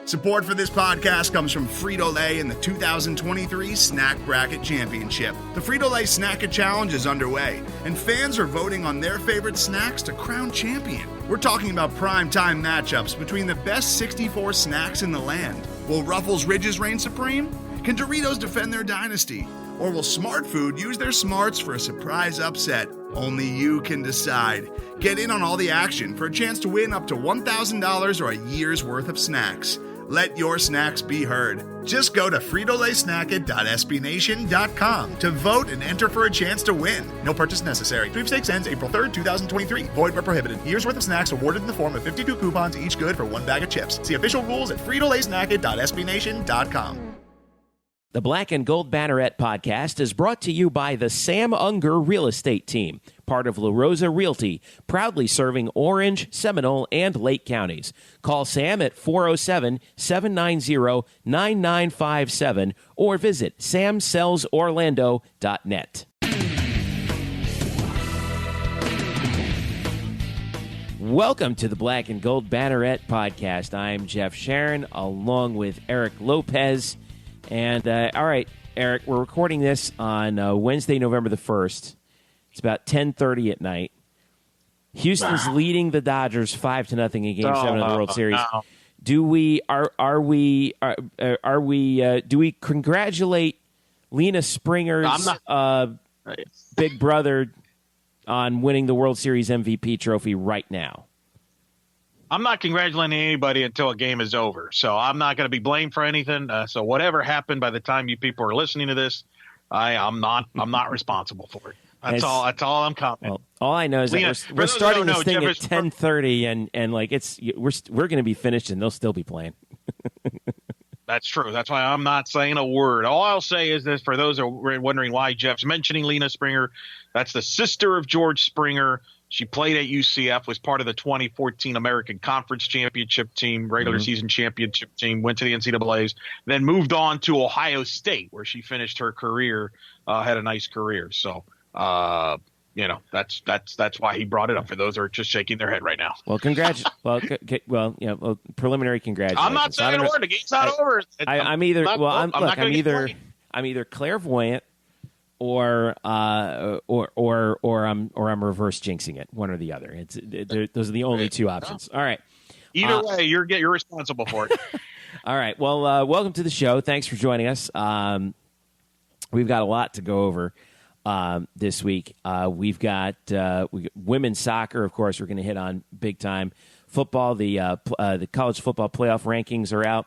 Support for this podcast comes from Frito-Lay in the 2023 Snack Bracket Championship. The Frito-Lay Snack-It Challenge is underway, and fans are voting on their favorite snacks to crown champion. We're talking about prime-time matchups between the best 64 snacks in the land. Will Ruffles Ridges reign supreme? Can Doritos defend their dynasty? Or will Smart Food use their smarts for a surprise upset? Only you can decide. Get in on all the action for a chance to win up to $1,000 or a year's worth of snacks. Let your snacks be heard. Just go to fritolaysnacket.sbnation.com to vote and enter for a chance to win. No purchase necessary. Sweepstakes ends April 3rd, 2023. Void where prohibited. Year's worth of snacks awarded in the form of 52 coupons, each good for one bag of chips. See official rules at fritolaysnacket.sbnation.com. The Black and Gold Banneret Podcast is brought to you by the Sam Unger Real Estate Team, part of La Rosa Realty, proudly serving Orange, Seminole, and Lake counties. Call Sam at 407-790-9957 or visit samsellsorlando.net. Welcome to the Black and Gold Banneret Podcast. I'm Jeff Sharon, along with Eric Lopez. And, all right, Eric, we're recording this on Wednesday, November the 1st. It's about 10:30 at night. Houston's leading the Dodgers 5-0 in Game 7 of the World Series. No. Do we congratulate Lena Springer's big brother on winning the World Series MVP trophy right now? I'm not congratulating anybody until a game is over, so I'm not going to be blamed for anything. So whatever happened by the time you people are listening to this, I'm not responsible for it. That's all I'm commenting. Well, all I know is that we're starting this thing at 10:30, and like we're going to be finished, and they'll still be playing. That's true. That's why I'm not saying a word. All I'll say is this: for those who are wondering why Jeff's mentioning Lena Springer, that's the sister of George Springer. She played at UCF, was part of the 2014 American Conference Championship team, regular season championship team, went to the NCAAs, then moved on to Ohio State, where she finished her career, had a nice career. So, that's why he brought it up, for those who are just shaking their head right now. Well, preliminary congratulations. I'm not saying a word. The game's not over. I'm either clairvoyant or I'm reverse jinxing it, one or the other. Those are the only two options. All right. Either way, you're responsible for it. All right. Well, welcome to the show. Thanks for joining us. We've got a lot to go over this week. We've got women's soccer, of course. We're going to hit on big time football. The college football playoff rankings are out,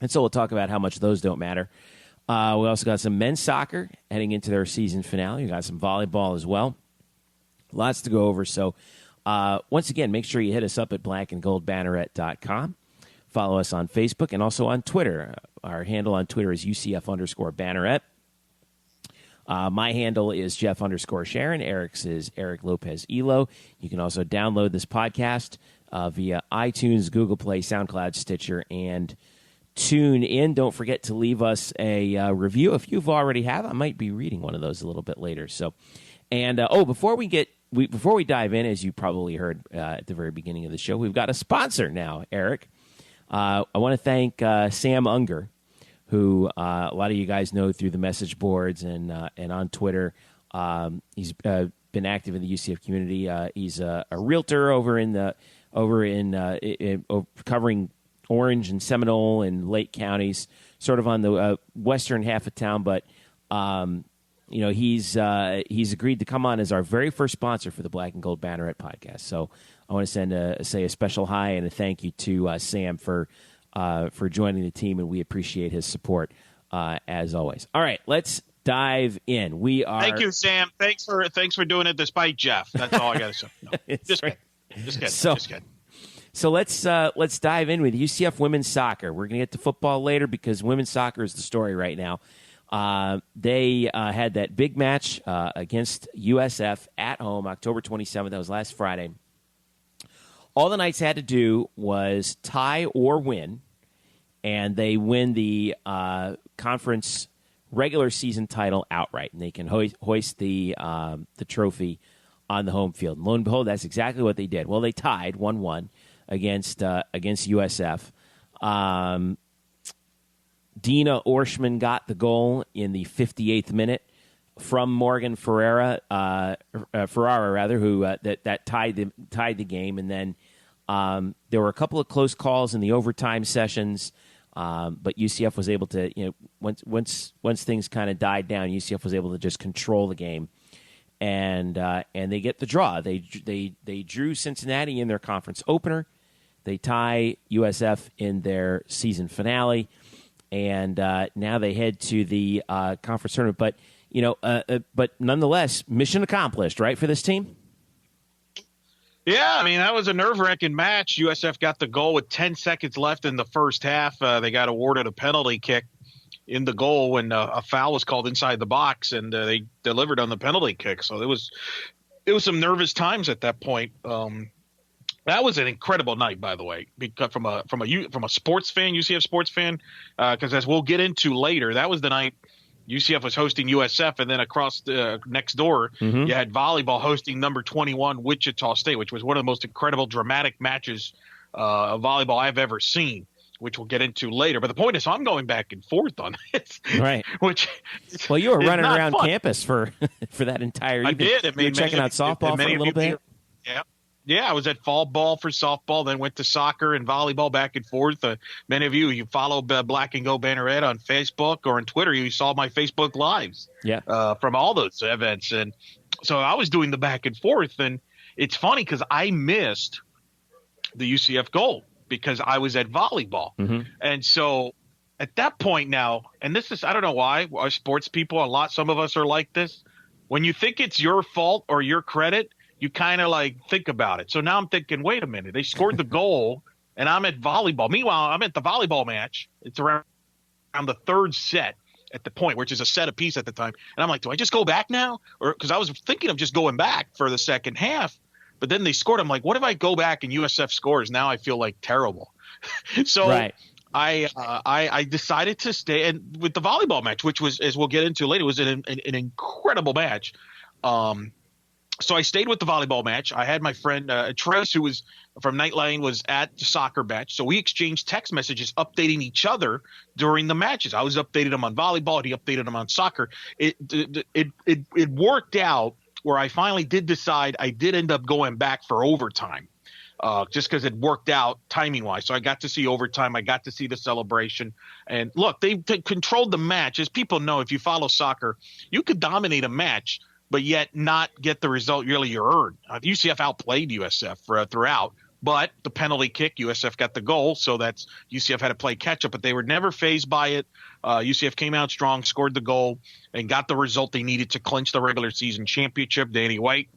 and so we'll talk about how much those don't matter. We also got some men's soccer heading into their season finale. We got some volleyball as well. Lots to go over. So, once again, make sure you hit us up at blackandgoldbanneret.com. Follow us on Facebook and also on Twitter. Our handle on Twitter is UCF_Banneret. My handle is Jeff_Sharon. Eric's is Eric Lopez Elo. You can also download this podcast via iTunes, Google Play, SoundCloud, Stitcher, and Tune in. Don't forget to leave us a review. If you've already have, I might be reading one of those a little bit later. So, and before we dive in, as you probably heard at the very beginning of the show, we've got a sponsor now, Eric. I want to thank Sam Unger, who a lot of you guys know through the message boards and on Twitter. He's been active in the UCF community. He's a realtor over in covering Orange and Seminole and Lake counties, sort of on the western half of town. But he's agreed to come on as our very first sponsor for the Black and Gold Banneret Podcast. So I want to say a special hi and a thank you to Sam for joining the team, and we appreciate his support as always. All right, let's dive in. Thank you, Sam. Thanks for doing it despite Jeff. That's all I got to say. No, just kidding. So let's dive in with UCF women's soccer. We're going to get to football later because women's soccer is the story right now. They had that big match against USF at home, October 27th. That was last Friday. All the Knights had to do was tie or win, and they win the conference regular season title outright, and they can hoist the trophy on the home field. And lo and behold, that's exactly what they did. Well, they tied 1-1 against USF. Dina Orshman got the goal in the 58th minute from Morgan Ferrara, who that tied the game, and then there were a couple of close calls in the overtime sessions, but UCF was able to, once things kind of died down, UCF was able to just control the game, and they get the draw. They drew Cincinnati in their conference opener. They tie USF in their season finale, and now they head to the conference tournament. But nonetheless, mission accomplished, right, for this team? Yeah, I mean, that was a nerve-wracking match. USF got the goal with 10 seconds left in the first half. They got awarded a penalty kick in the goal when a foul was called inside the box, and they delivered on the penalty kick. So it was some nervous times at that point. That was an incredible night, by the way, because from a sports fan, UCF sports fan, because as we'll get into later, that was the night UCF was hosting USF, and then across the next door, you had volleyball hosting number 21 Wichita State, which was one of the most incredible, dramatic matches of volleyball I've ever seen, which we'll get into later. But the point is, I'm going back and forth on this. Right. Well, you were running around campus for that entire evening. I did. You were checking out softball for a little bit? Yeah. Yeah, I was at fall ball for softball, then went to soccer and volleyball back and forth. Many of you follow Black Gold Banneret on Facebook or on Twitter. You saw my Facebook Lives from all those events. And so I was doing the back and forth. And it's funny because I missed the UCF goal because I was at volleyball. And so at that point now, and this is, I don't know why, our sports people, some of us are like this. When you think it's your fault or your credit, you kind of think about it. So now I'm thinking, wait a minute, they scored the goal and I'm at volleyball. Meanwhile, I'm at the volleyball match. It's around the third set at the point, which is a set apiece at the time. And I'm like, do I just go back now? Or because I was thinking of just going back for the second half, but then they scored. I'm like, what if I go back and USF scores? Now I feel terrible. So right. I decided to stay and with the volleyball match, which was, as we'll get into later, was an incredible match. So I stayed with the volleyball match. I had my friend Trace, who was from Nightline, was at the soccer match. So we exchanged text messages updating each other during the matches. I was updating him on volleyball, and he updated him on soccer. It worked out where I finally did decide I did end up going back for overtime. Just because it worked out timing-wise. So I got to see overtime. I got to see the celebration. And, look, they controlled the match. As people know, if you follow soccer, you could dominate a match, but yet not get the result really you earned. UCF outplayed USF throughout, but the penalty kick, USF got the goal, so that's UCF had to play catch-up, but they were never fazed by it. UCF came out strong, scored the goal, and got the result they needed to clinch the regular season championship. Danny White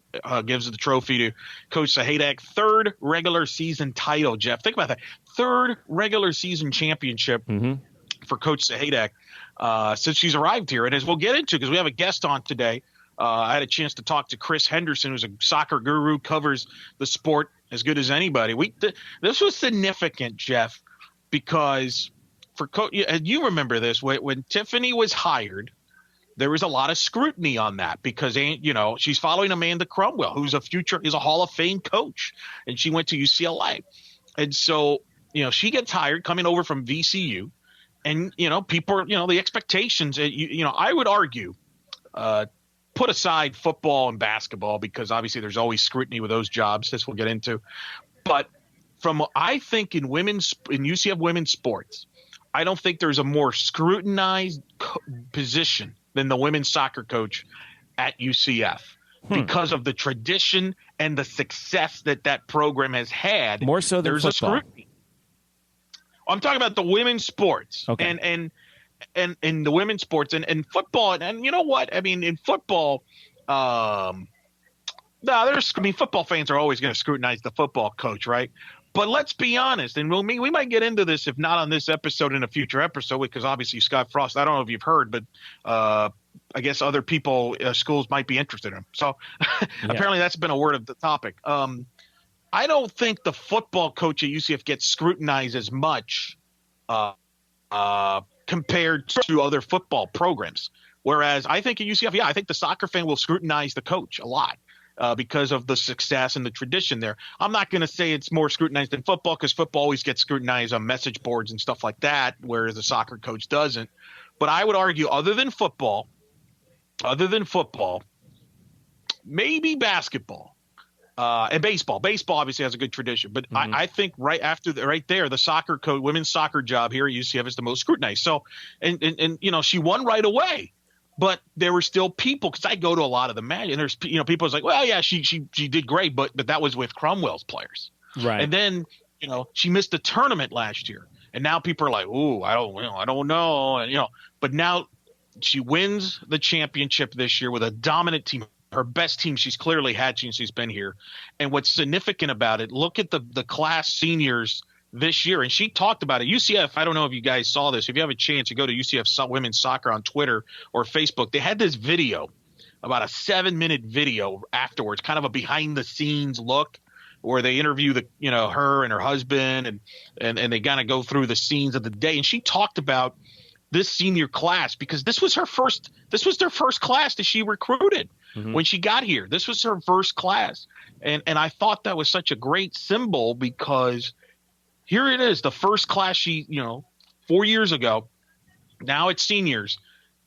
gives the trophy to Coach Sahaydak. Third regular season title, Jeff. Think about that. Third regular season championship for Coach Sahaydak since she's arrived here. And as we'll get into, because we have a guest on today, I had a chance to talk to Chris Henderson, who's a soccer guru, covers the sport as good as anybody. This was significant, Jeff, because you remember this, when Tiffany was hired, there was a lot of scrutiny on that because, she's following Amanda Cromwell, who's is a Hall of Fame coach, and she went to UCLA. And so, she gets hired coming over from VCU, and, people, the expectations, I would argue, put aside football and basketball because obviously there's always scrutiny with those jobs, as we'll get into. But I think in UCF women's sports, I don't think there's a more scrutinized position than the women's soccer coach at UCF because of the tradition and the success that program has had. More so than football. A scrutiny. I'm talking about the women's sports. Okay. And in the women's sports and football. And you know what? I mean, in football, football fans are always going to scrutinize the football coach, right? But let's be honest, and we might get into this, if not on this episode, in a future episode, because obviously Scott Frost, I don't know if you've heard, but I guess other people, schools might be interested in him. So apparently that's been a word of the topic. I don't think the football coach at UCF gets scrutinized as much compared to other football programs. Whereas I think at UCF, I think the soccer fan will scrutinize the coach a lot. because of the success and the tradition there. I'm not going to say it's more scrutinized than football, because football always gets scrutinized on message boards and stuff like that, whereas the soccer coach doesn't. But I would argue other than football, maybe basketball and baseball. Baseball obviously has a good tradition, but I think right there, the soccer coach, women's soccer job here at UCF is the most scrutinized. So, and she won right away, but there were still people, because I go to a lot of the matches, and there's people was like, well, yeah, she did great, but that was with Cromwell's players, right? And then she missed the tournament last year, and now people are like, ooh, I don't know, and but now she wins the championship this year with a dominant team. Her best team she's clearly had since she's been here. And what's significant about it, look at the class seniors this year. And she talked about it. UCF, I don't know if you guys saw this. If you have a chance to go to UCF Women's Soccer on Twitter or Facebook, they had this video, about a 7-minute video afterwards, kind of a behind-the-scenes look, where they interview her and her husband, and they kind of go through the scenes of the day. And she talked about this senior class, because this was their first class that she recruited when she got here. This was her first class. And I thought that was such a great symbol, because here it is, the first class she, 4 years ago. Now it's seniors,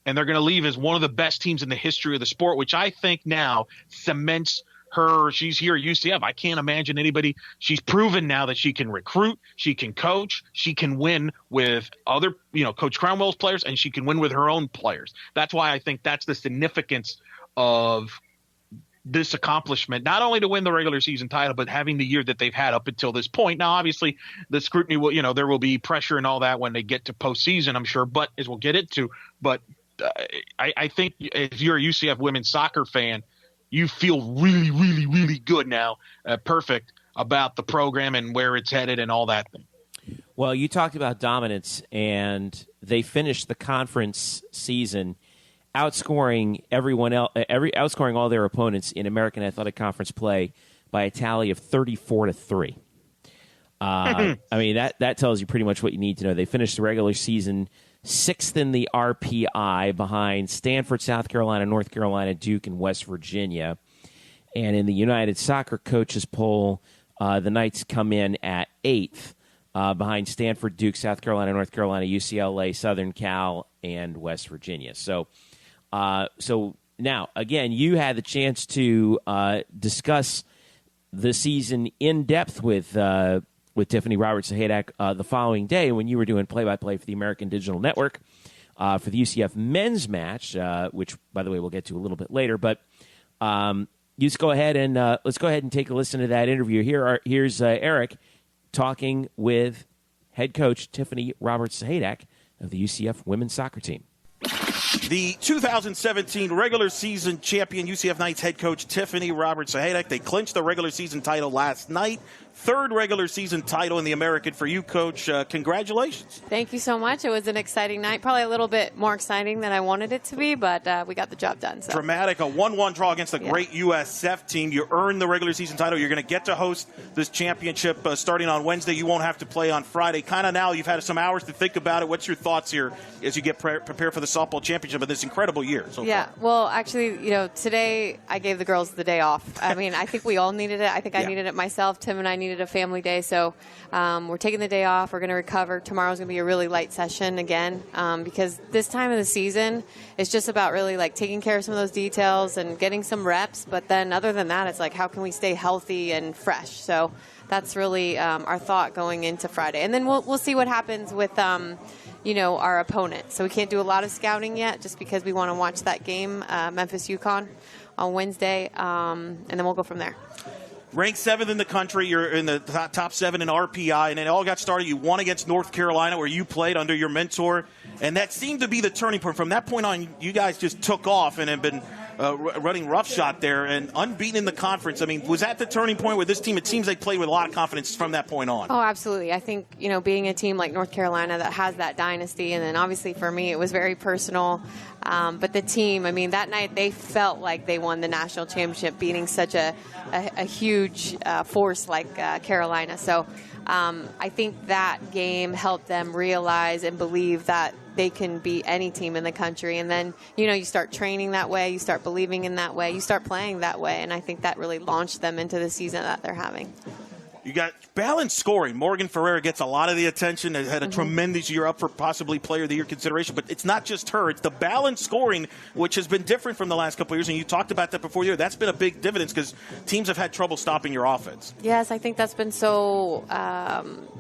and they're going to leave as one of the best teams in the history of the sport, which I think now cements her. She's here at UCF. I can't imagine anybody. She's proven now that she can recruit, she can coach, she can win with other, Coach Cromwell's players, and she can win with her own players. That's why I think that's the significance of this accomplishment, not only to win the regular season title, but having the year that they've had up until this point. Now, obviously, the scrutiny will, there will be pressure and all that when they get to postseason, I'm sure, but as we'll get into. But I think if you're a UCF women's soccer fan, you feel really, really, really good now, perfect about the program and where it's headed and all that thing. Well, you talked about dominance, and they finished the conference season outscoring outscoring all their opponents in American Athletic Conference play by a tally of 34-3. I mean, that tells you pretty much what you need to know. They finished the regular season 6th in the RPI, behind Stanford, South Carolina, North Carolina, Duke, and West Virginia. And in the United Soccer Coaches Poll, the Knights come in at 8th, behind Stanford, Duke, South Carolina, North Carolina, UCLA, Southern Cal, and West Virginia. So now, again, you had the chance to discuss the season in depth with Tiffany Roberts Sahaydak the following day when you were doing play-by-play for the American Digital Network for the UCF men's match, which, by the way, we'll get to a little bit later. But you just go ahead and let's go ahead and take a listen to that interview. Here's Eric talking with head coach Tiffany Roberts Sahaydak of the UCF women's soccer team. The 2017 regular season champion UCF Knights head coach Tiffany Roberts Sahaydak. They clinched the regular season title last night. Third regular season title in the American for you, Coach. Congratulations. Thank you so much. It was an exciting night. Probably a little bit more exciting than I wanted it to be, but we got the job done. So. Dramatic, a 1-1 draw against a great USF team. You earned the regular season title. You're going to get to host this championship starting on Wednesday. You won't have to play on Friday. Kind of now you've had some hours to think about it. What's your thoughts here as you get prepared for the softball championship of this incredible year so far? Well, actually, today I gave the girls the day off. I mean, I think we all needed it. I think I needed it myself. Tim and I needed a family day. So we're taking the day off. We're going to recover. Tomorrow's going to be a really light session again because this time of the season is just about really like taking care of some of those details and getting some reps. But then other than that, it's like how can we stay healthy and fresh? So that's really our thought going into Friday. And then we'll see what happens with our opponent. So we can't do a lot of scouting yet just because we want to watch that game, Memphis-UConn, on Wednesday, and then we'll go from there. Ranked 7th in the country. You're in the top 7 in RPI, and it all got started. You won against North Carolina, where you played under your mentor, and that seemed to be the turning point. From that point on, you guys just took off and have been running roughshod there and unbeaten in the conference. I mean, was that the turning point with this team? It seems they played with a lot of confidence from that point on. Oh, absolutely. I think, being a team like North Carolina that has that dynasty, and then obviously for me it was very personal. But the team, that night they felt like they won the national championship, beating such a huge force like Carolina. So I think that game helped them realize and believe that they can beat any team in the country. And then, you start training that way, you start believing in that way, you start playing that way. And I think that really launched them into the season that they're having. You got balanced scoring. Morgan Ferreira gets a lot of the attention. Has had a tremendous year, up for possibly Player of the Year consideration. But it's not just her. It's the balanced scoring, which has been different from the last couple of years. And you talked about that before the year. That's been a big dividends because teams have had trouble stopping your offense. Yes, I think that's been so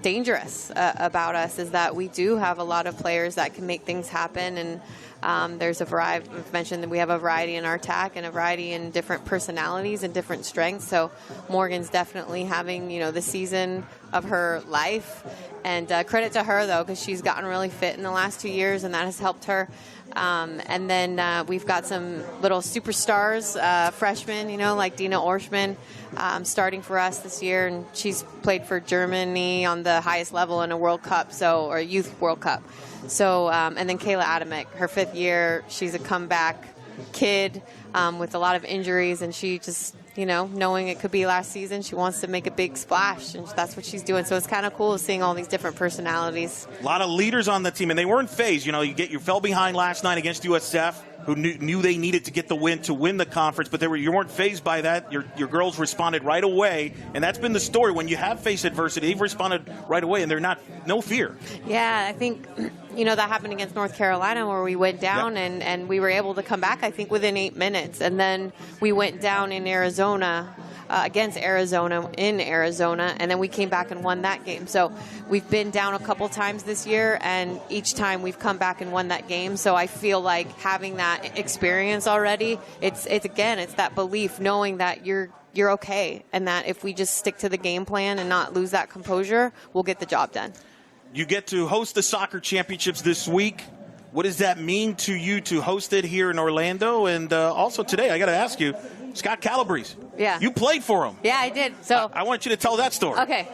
dangerous about us, is that we do have a lot of players that can make things happen. And there's a variety. We've mentioned that we have a variety in our attack and a variety in different personalities and different strengths. So Morgan's definitely having, the season of her life. And credit to her, though, because she's gotten really fit in the last 2 years, and that has helped her. And then we've got some little superstars, freshmen, like Dina Orschmann, starting for us this year. And she's played for Germany on the highest level in a World Cup, or a Youth World Cup. So, and then Kayla Adamek, her 5th year, she's a comeback kid with a lot of injuries, and she just, knowing it could be last season, she wants to make a big splash, and that's what she's doing. So it's kind of cool seeing all these different personalities. A lot of leaders on the team, and they weren't phased. You fell behind last night against USF, who knew they needed to get the win to win the conference, but you weren't phased by that. Your girls responded right away, and that's been the story. When you have faced adversity, they've responded right away, and they're no fear. Yeah, I think that happened against North Carolina, where we went down and we were able to come back, I think, within 8 minutes, and then we went down in Arizona. Against Arizona in Arizona, and then we came back and won that game. So we've been down a couple times this year, and each time we've come back and won that game. So I feel like having that experience already, it's that belief, knowing that you're okay, and that if we just stick to the game plan and not lose that composure, we'll get the job done. You get to host the soccer championships this week. What does that mean to you to host it here in Orlando? And also today, I got to ask you, Scott Calabrese. Yeah. You played for him. Yeah, I did. So I want you to tell that story. Okay.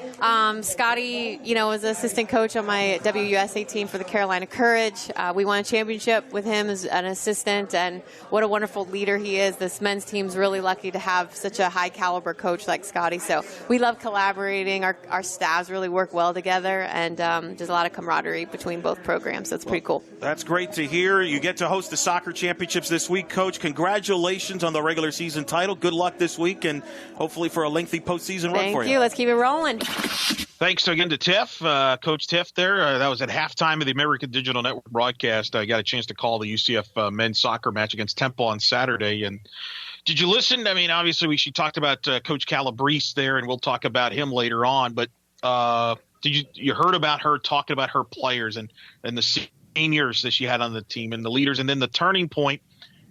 Scotty, was an assistant coach on my WUSA team for the Carolina Courage. We won a championship with him as an assistant, and what a wonderful leader he is. This men's team's really lucky to have such a high caliber coach like Scotty. So we love collaborating. Our staffs really work well together, and there's a lot of camaraderie between both programs. So it's pretty cool. That's great to hear. You get to host the soccer championships this week, Coach. Congratulations on the regular season title. Good luck this week, and hopefully for a lengthy postseason run for you. Thank you. Let's keep it rolling. Thanks again to Tiff, Coach Tiff there. That was at halftime of the American Digital Network broadcast. I got a chance to call the UCF men's soccer match against Temple on Saturday. And did you listen? I mean, obviously she talked about Coach Calabrese there, and we'll talk about him later on. But you heard about her talking about her players and the seniors that she had on the team and the leaders, and then the turning point.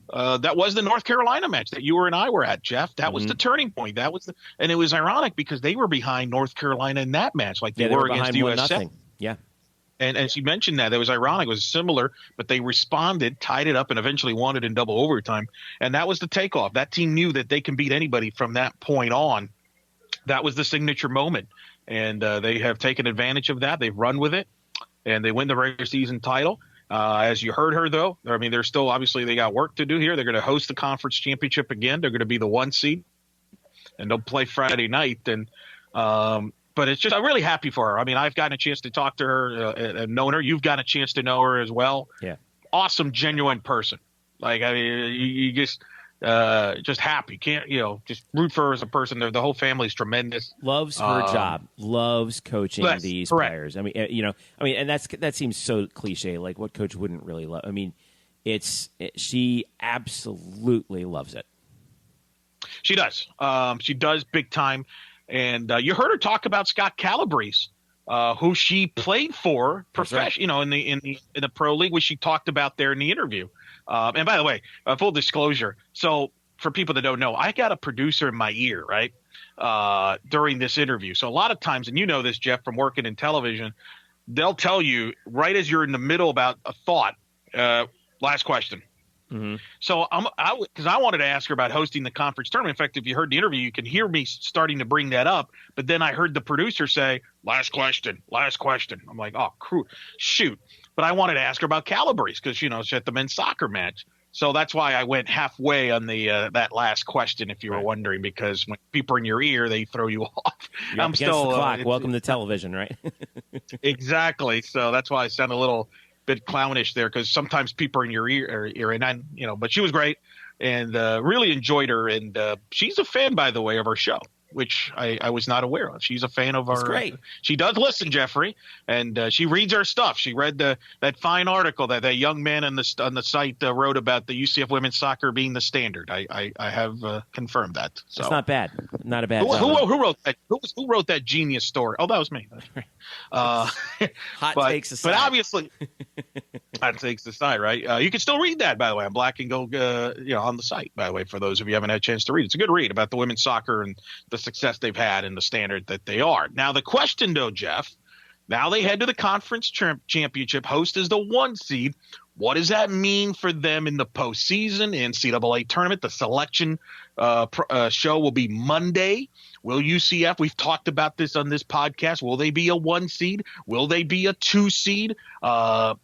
That was the North Carolina match that you and I were at, Jeff. That was the turning point. And it was ironic because they were behind North Carolina in that match, like they were against USF. Yeah. And she mentioned that. It was ironic. It was similar, but they responded, tied it up, and eventually won it in double overtime. And that was the takeoff. That team knew that they can beat anybody from that point on. That was the signature moment. And they have taken advantage of that. They've run with it, and they win the regular season title. As you heard her, though, I mean, they're still obviously they got work to do here. They're going to host the conference championship again. They're going to be the 1 seed, and they'll play Friday night. And but it's just I'm really happy for her. I mean, I've gotten a chance to talk to her and known her. You've got a chance to know her as well. Yeah, awesome, genuine person. Like I mean, you just happy. Can't just root for her as a person. The whole family's tremendous. Loves her job. Loves coaching these correct. players. I mean, and that seems so cliche. Like what coach wouldn't really love? I mean, she absolutely loves it. She does. She does big time. And you heard her talk about Scott Calabrese, who she played for professional, in the pro league, which she talked about there in the interview. And by the way, full disclosure. So for people that don't know, I got a producer in my ear, right, during this interview. So a lot of times, and you know this, Jeff, from working in television, they'll tell you right as you're in the middle about a thought, last question. Mm-hmm. So because I wanted to ask her about hosting the conference tournament. In fact, if you heard the interview, you can hear me starting to bring that up. But then I heard the producer say, last question. I'm like, oh, shoot. But I wanted to ask her about Calabrese because, she's at the men's soccer match. So that's why I went halfway on the that last question, if you were wondering, because when people are in your ear, they throw you off. You're I'm still the clock. Welcome to television, right? Exactly. So that's why I sound a little bit clownish there because sometimes people are in your ear, and I, but she was great and really enjoyed her. And she's a fan, by the way, of our show, which I was not aware of. She's a fan of That's our. great. She does listen, Jeffrey, and she reads our stuff. She read that fine article that young man on the site wrote about the UCF women's soccer being the standard. I have confirmed that. So It's not bad. Not a bad. who wrote that? Who wrote that genius story? Oh, that was me. Hot takes aside. But obviously, hot takes aside, right? You can still read that, by the way, on Black and Gold, on the site. By the way, for those of you who haven't had a chance to read, it's a good read about the women's soccer and the success they've had and the standard that they are. Now, the question, though, Jeff, now they head to the conference championship, host as the 1 seed. What does that mean for them in the postseason, NCAA tournament? The selection show will be Monday. Will UCF, we've talked about this on this podcast, will they be a 1 seed? Will they be a 2 seed? How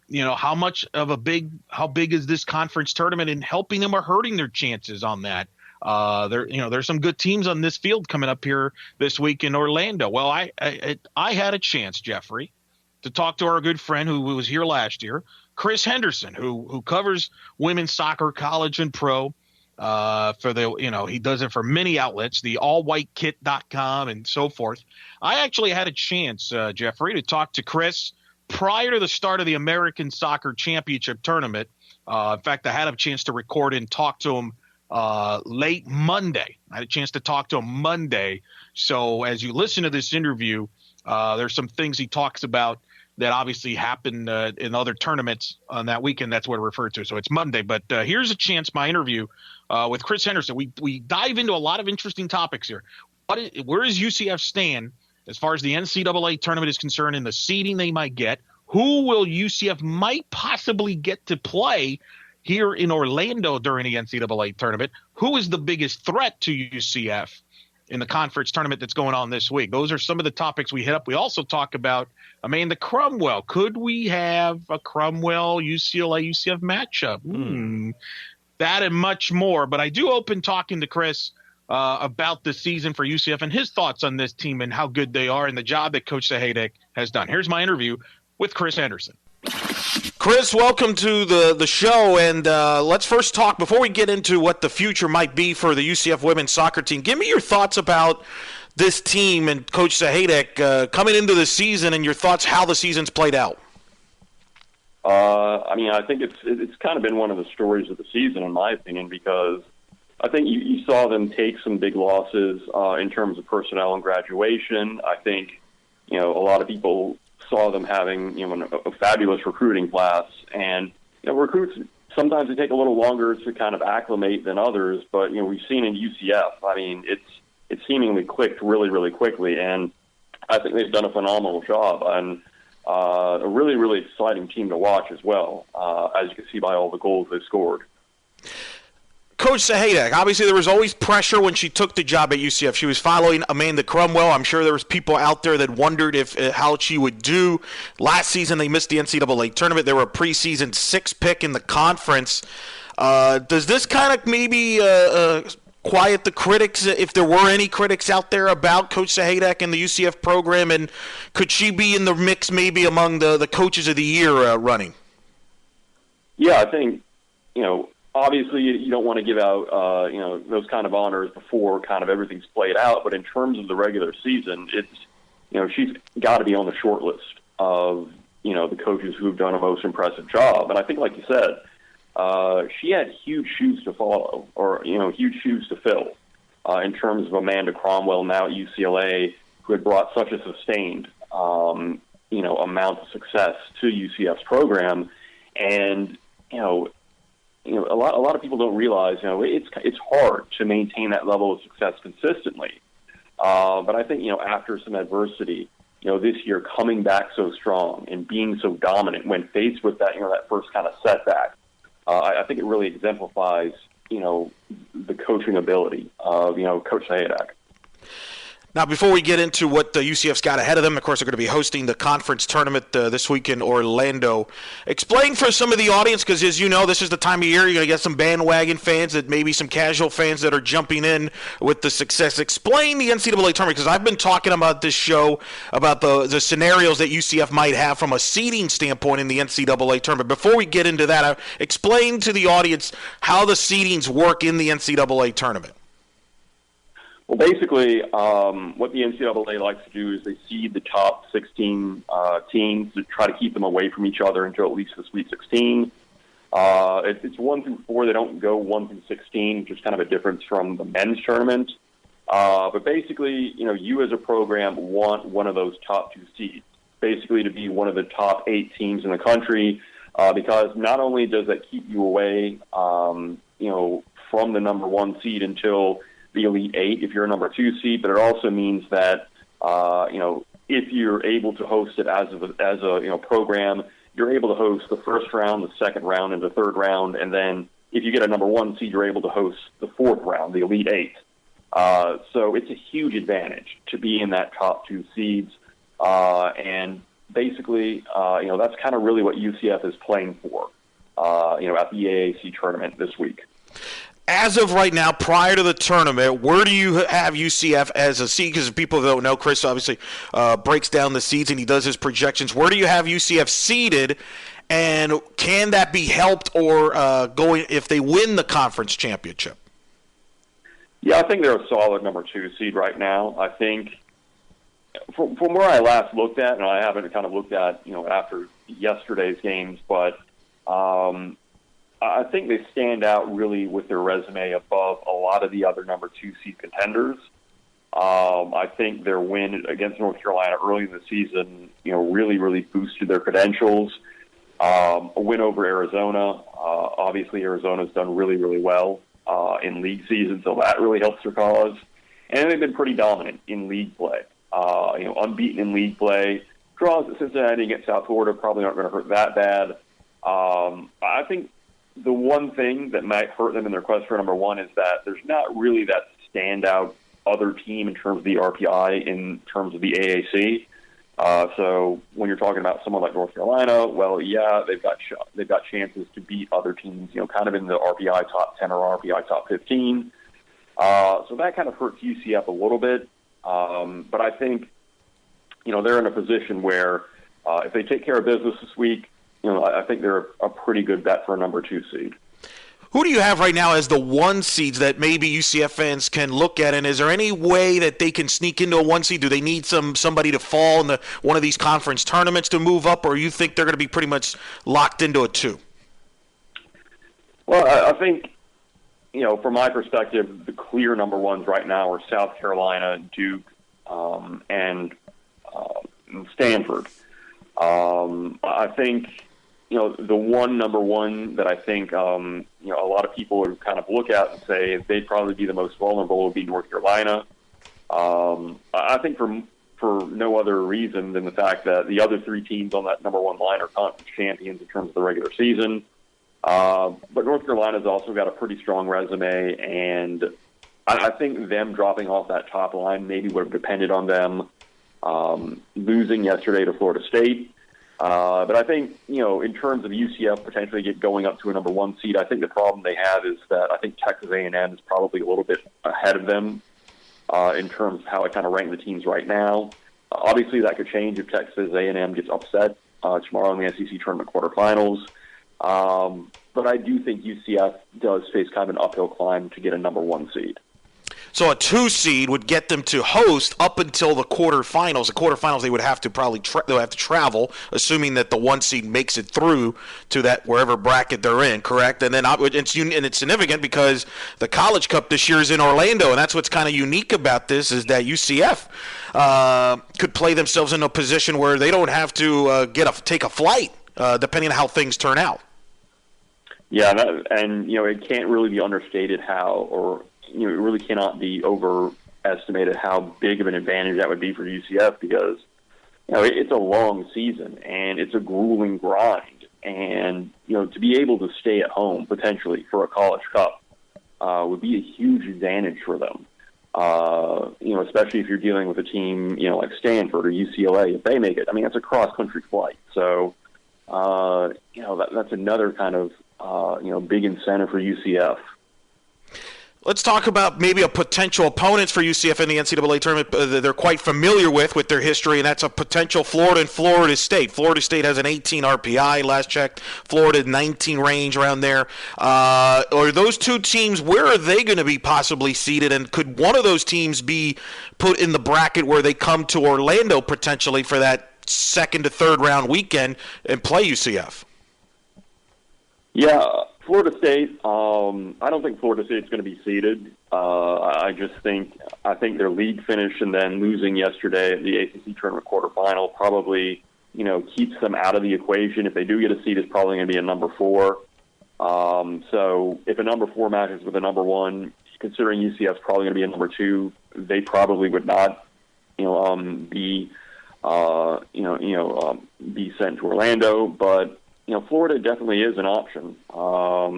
big is this conference tournament in helping them or hurting their chances on that? There's some good teams on this field coming up here this week in Orlando. Well, I had a chance, Jeffrey, to talk to our good friend who was here last year, Chris Henderson, who covers women's soccer, college and pro. He does it for many outlets, the allwhitekit.com and so forth. I actually had a chance, Jeffrey, to talk to Chris prior to the start of the American Soccer Championship tournament. In fact, I had a chance to record and talk to him late Monday. I had a chance to talk to him Monday. So as you listen to this interview, there's some things he talks about that obviously happened in other tournaments on that weekend. That's what I referred to. So it's Monday. But here's a chance, my interview with Chris Henderson. We dive into a lot of interesting topics here. Where does UCF stand as far as the NCAA tournament is concerned and the seeding they might get? Who will UCF might possibly get to play here in Orlando during the NCAA tournament? Who is the biggest threat to UCF in the conference tournament that's going on this week? Those are some of the topics we hit up. We also talk about Amanda Cromwell. Could we have a Cromwell UCLA-UCF matchup? That and much more. But I do open talking to Chris about the season for UCF and his thoughts on this team and how good they are and the job that Coach Sahaydak has done. Here's my interview with Chris Henderson. Chris, welcome to the show, and let's first talk, before we get into what the future might be for the UCF women's soccer team, give me your thoughts about this team and Coach Sahaydak coming into the season and your thoughts how the season's played out. I think it's kind of been one of the stories of the season, in my opinion, because I think you saw them take some big losses in terms of personnel and graduation. I think, a lot of people saw them having, a fabulous recruiting class, and recruits sometimes they take a little longer to kind of acclimate than others. But we've seen in UCF, it's seemingly clicked really, really quickly, and I think they've done a phenomenal job, and a really, really exciting team to watch as well, as you can see by all the goals they scored. Coach Sahaydak, obviously there was always pressure when she took the job at UCF. She was following Amanda Cromwell. I'm sure there was people out there that wondered how she would do. Last season they missed the NCAA tournament. They were a preseason 6th pick in the conference. Does this kind of maybe quiet the critics, if there were any critics out there about Coach Sahaydak and the UCF program, and could she be in the mix maybe among the coaches of the year running? Yeah, I think, obviously, you don't want to give out, those kind of honors before kind of everything's played out. But in terms of the regular season, it's, she's got to be on the short list of, the coaches who've done a most impressive job. And I think, like you said, she had huge shoes to follow, or, huge shoes to fill in terms of Amanda Cromwell now at UCLA, who had brought such a sustained, amount of success to UCF's program. And, a lot of people don't realize, it's hard to maintain that level of success consistently. But I think, after some adversity, this year coming back so strong and being so dominant when faced with that, that first kind of setback, I think it really exemplifies, the coaching ability of, Coach Sahaydak. Now, before we get into what the UCF's got ahead of them, of course, they're going to be hosting the conference tournament this week in Orlando. Explain for some of the audience, because as you know, this is the time of year you're going to get some bandwagon fans, that maybe some casual fans that are jumping in with the success. Explain the NCAA tournament, because I've been talking about this show, about the scenarios that UCF might have from a seeding standpoint in the NCAA tournament. Before we get into that, explain to the audience how the seedings work in the NCAA tournament. Well, basically, what the NCAA likes to do is they seed the top 16 teams to try to keep them away from each other until at least the Sweet 16. It's 1 through 4. They don't go 1 through 16, which is kind of a difference from the men's tournament. But basically, you as a program want one of those top 2 seeds, basically to be one of the top 8 teams in the country, because not only does that keep you away, from the number 1 seed until the Elite 8 if you're a number 2 seed, but it also means that, if you're able to host it as a program, you're able to host the first round, the second round, and the third round, and then if you get a number 1 seed, you're able to host the 4th round, the Elite 8. So it's a huge advantage to be in that top 2 seeds, and basically, that's kind of really what UCF is playing for, at the AAC tournament this week. As of right now, prior to the tournament, where do you have UCF as a seed? Because people don't know, Chris obviously breaks down the seeds and he does his projections. Where do you have UCF seeded, and can that be helped or going if they win the conference championship? Yeah, I think they're a solid number 2 seed right now. I think from where I last looked at, and I haven't kind of looked at, after yesterday's games, but I think they stand out really with their resume above a lot of the other number 2 seed contenders. I think their win against North Carolina early in the season, really, really boosted their credentials. A win over Arizona. Obviously, Arizona's done really, really well in league season, so that really helps their cause. And they've been pretty dominant in league play. Unbeaten in league play. Draws at Cincinnati against South Florida probably aren't going to hurt that bad. I think the one thing that might hurt them in their quest for number 1 is that there's not really that standout other team in terms of the RPI, in terms of the AAC. So when you're talking about someone like North Carolina, well, yeah, they've got chances to beat other teams, kind of in the RPI top 10 or RPI top 15. So that kind of hurts UCF a little bit. But I think, they're in a position where if they take care of business this week, I think they're a pretty good bet for a number 2 seed. Who do you have right now as the 1 seeds that maybe UCF fans can look at? And is there any way that they can sneak into a 1 seed? Do they need somebody to fall in one of these conference tournaments to move up, or you think they're going to be pretty much locked into a 2? Well, I think, from my perspective, the clear number 1s right now are South Carolina, Duke, and Stanford. I think, the number one that I think, a lot of people would kind of look at and say they'd probably be the most vulnerable would be North Carolina. I think for no other reason than the fact that the other 3 teams on that number 1 line are conference champions in terms of the regular season. But North Carolina's also got a pretty strong resume, and I think them dropping off that top line maybe would have depended on them losing yesterday to Florida State. But I think, in terms of UCF potentially going up to a number 1 seed, I think the problem they have is that I think Texas A&M is probably a little bit ahead of them in terms of how I kind of rank the teams right now. Obviously, that could change if Texas A&M gets upset tomorrow in the SEC tournament quarterfinals. But I do think UCF does face kind of an uphill climb to get a number 1 seed. So a 2 seed would get them to host up until the quarterfinals. The quarterfinals, they would have to probably they'll have to travel, assuming that the 1 seed makes it through to that wherever bracket they're in, correct? And then it's significant because the College Cup this year is in Orlando, and that's what's kind of unique about this is that UCF could play themselves in a position where they don't have to take a flight, depending on how things turn out. Yeah, and it can't really be understated it really cannot be overestimated how big of an advantage that would be for UCF because, it's a long season and it's a grueling grind. And, to be able to stay at home potentially for a College Cup would be a huge advantage for them. Especially if you're dealing with a team, like Stanford or UCLA, if they make it. I mean, that's a cross-country flight. So, that's another kind of, big incentive for UCF. Let's talk about maybe a potential opponents for UCF in the NCAA tournament they're quite familiar with their history, and that's a potential Florida and Florida State. Florida State has an 18 RPI, last checked. Florida 19 range around there. Are those two teams, where are they going to be possibly seated, and could one of those teams be put in the bracket where they come to Orlando potentially for that second to third round weekend and play UCF? Yeah, Florida State, I don't think Florida State's going to be seeded. I think their league finish and then losing yesterday at the ACC tournament quarterfinal probably, keeps them out of the equation. If they do get a seed, it's probably going to be a number 4. So if a number 4 matches with a number 1, considering UCF's probably going to be a number 2, they probably would not, be sent to Orlando. But Florida definitely is an option.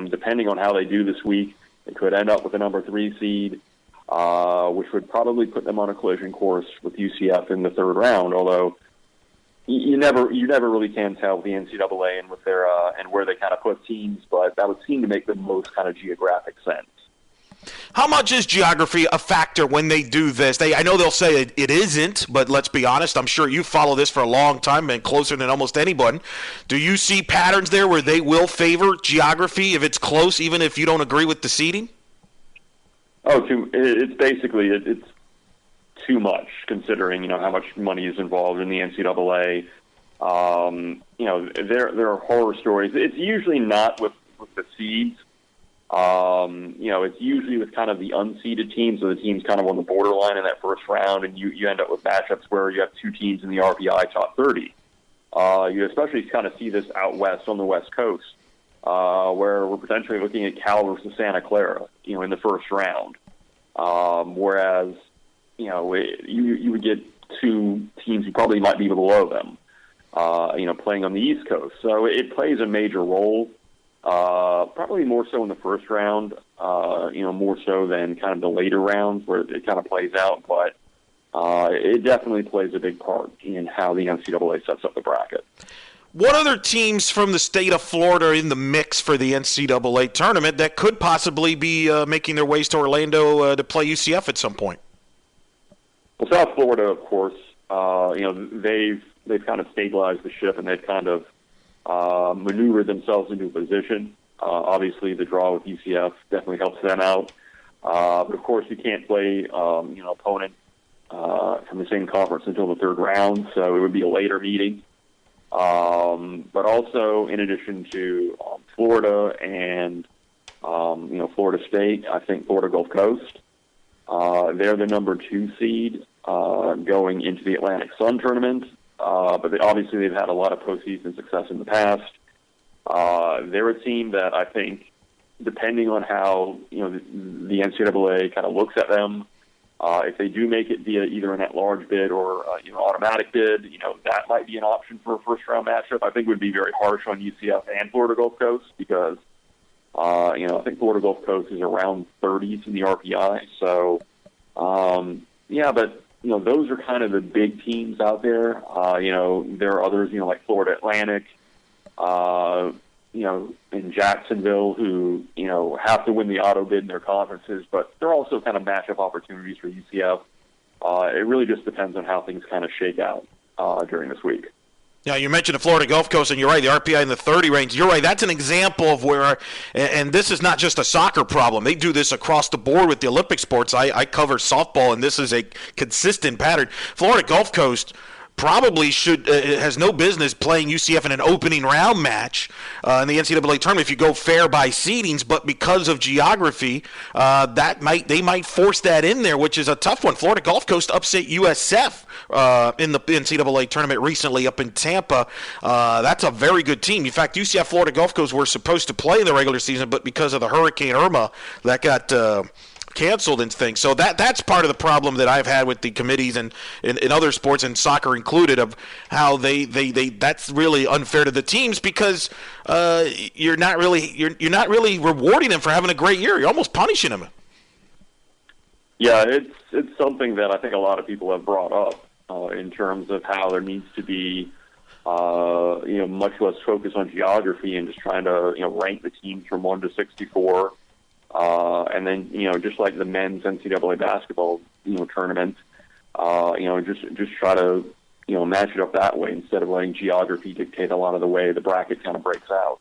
Depending on how they do this week, they could end up with a number 3 seed, which would probably put them on a collision course with UCF in the third round. Although you never really can tell with the NCAA and with their and where they kind of put teams, but that would seem to make the most kind of geographic sense. How much is geography a factor when they do this? I know they'll say it isn't, but let's be honest. I'm sure you follow this for a long time and closer than almost anyone. Do you see patterns there where they will favor geography if it's close, even if you don't agree with the seeding? It's basically it's too much considering how much money is involved in the NCAA. There are horror stories. It's usually not with the seeds. It's usually with kind of the unseeded teams, or the teams kind of on the borderline in that first round, and you end up with matchups where you have 2 teams in the RPI top 30. You especially kind of see this out west on the West Coast, where we're potentially looking at Cal versus Santa Clara, in the first round. Whereas, you would get 2 teams who probably might be below them, playing on the East Coast. So it plays a major role. Probably more so in the first round, more so than kind of the later rounds where it kind of plays out. But it definitely plays a big part in how the NCAA sets up the bracket. What other teams from the state of Florida are in the mix for the NCAA tournament that could possibly be making their ways to Orlando to play UCF at some point? Well, South Florida, of course, they've kind of stabilized the ship, and they've kind of maneuvered themselves into a position. Obviously, the draw with UCF definitely helps them out. But, of course, you can't play, opponent from the same conference until the third round, so it would be a later meeting. But also, in addition to Florida and, Florida State, I think Florida Gulf Coast, they're the number 2 seed going into the Atlantic Sun tournament. But obviously they've had a lot of postseason success in the past. They're a team that I think, depending on how the NCAA kind of looks at them, if they do make it via either an at-large bid or automatic bid, that might be an option for a first-round matchup. I think it would be very harsh on UCF and Florida Gulf Coast because I think Florida Gulf Coast is around 30s in the RPI. So but. Those are kind of the big teams out there. There are others, like Florida Atlantic, in Jacksonville who, have to win the auto bid in their conferences, but they're also kind of matchup opportunities for UCF. It really just depends on how things kind of shake out during this week. Yeah, you mentioned the Florida Gulf Coast, and you're right, the RPI in the 30 range. You're right, that's an example of where, and this is not just a soccer problem. They do this across the board with the Olympic sports. I cover softball, and this is a consistent pattern. Florida Gulf Coast probably has no business playing UCF in an opening round match in the NCAA tournament if you go fair by seedings, but because of geography, they might force that in there, which is a tough one. Florida Gulf Coast upset USF in the NCAA tournament recently up in Tampa. That's a very good team. In fact, UCF Florida Gulf Coast were supposed to play in the regular season, but because of the Hurricane Irma, that got canceled and things. So that's part of the problem that I've had with the committees and in other sports, and soccer included, of how they that's really unfair to the teams because you're not really rewarding them for having a great year. You're almost punishing them. Yeah, it's something that I think a lot of people have brought up in terms of how there needs to be much less focus on geography and just trying to rank the teams from 1 to 64, and then just like the men's NCAA basketball tournament, just try to match it up that way instead of letting geography dictate a lot of the way the bracket kind of breaks out.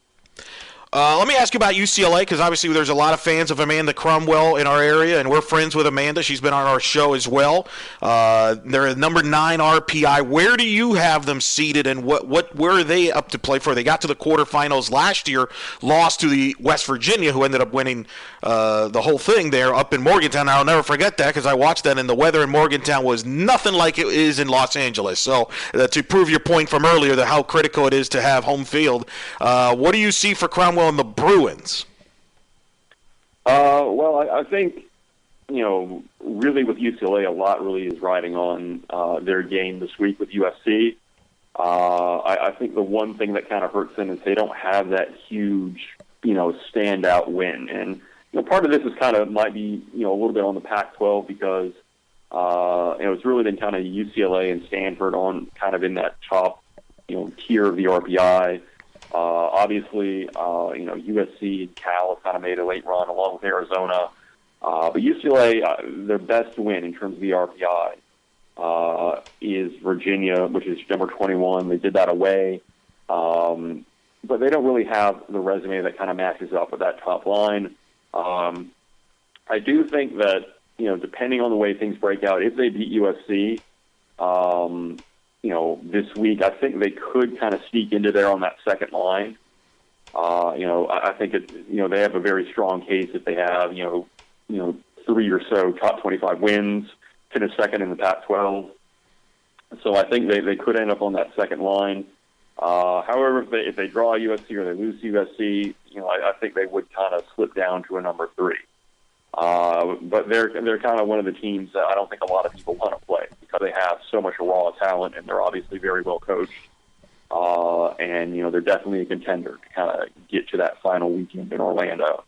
Let me ask you about UCLA, because obviously there's a lot of fans of Amanda Cromwell in our area, and we're friends with Amanda. She's been on our show as well. They're at number 9 RPI. Where do you have them seated, and where are they up to play for? They got to the quarterfinals last year, lost to the West Virginia, who ended up winning the whole thing there up in Morgantown. I'll never forget that because I watched that, and the weather in Morgantown was nothing like it is in Los Angeles. So to prove your point from earlier, how critical it is to have home field, what do you see for Cromwell and the Bruins? Well, I think, really with UCLA, a lot really is riding on their game this week with USC. I think the one thing that kind of hurts them is they don't have that huge, standout win. And, part of this is might be, a little bit on the Pac-12 because, it's really been kind of UCLA and Stanford on kind of in that top, tier of the RPI. Obviously, USC and Cal have kind of made a late run along with Arizona. But UCLA, their best win in terms of the RPI is Virginia, which is number 21. They did that away. But they don't really have the resume that kind of matches up with that top line. I do think that, depending on the way things break out, if they beat USC, this week, I think they could kind of sneak into there on that second line. I think they have a very strong case if they have, 3 or so top 25 wins, finish second in the Pac-12. So I think they could end up on that second line. However, if they draw USC or they lose USC, I think they would kind of slip down to a number 3. But they're kind of one of the teams that I don't think a lot of people want to play because they have so much raw talent and they're obviously very well coached. And they're definitely a contender to kind of get to that final weekend in Orlando.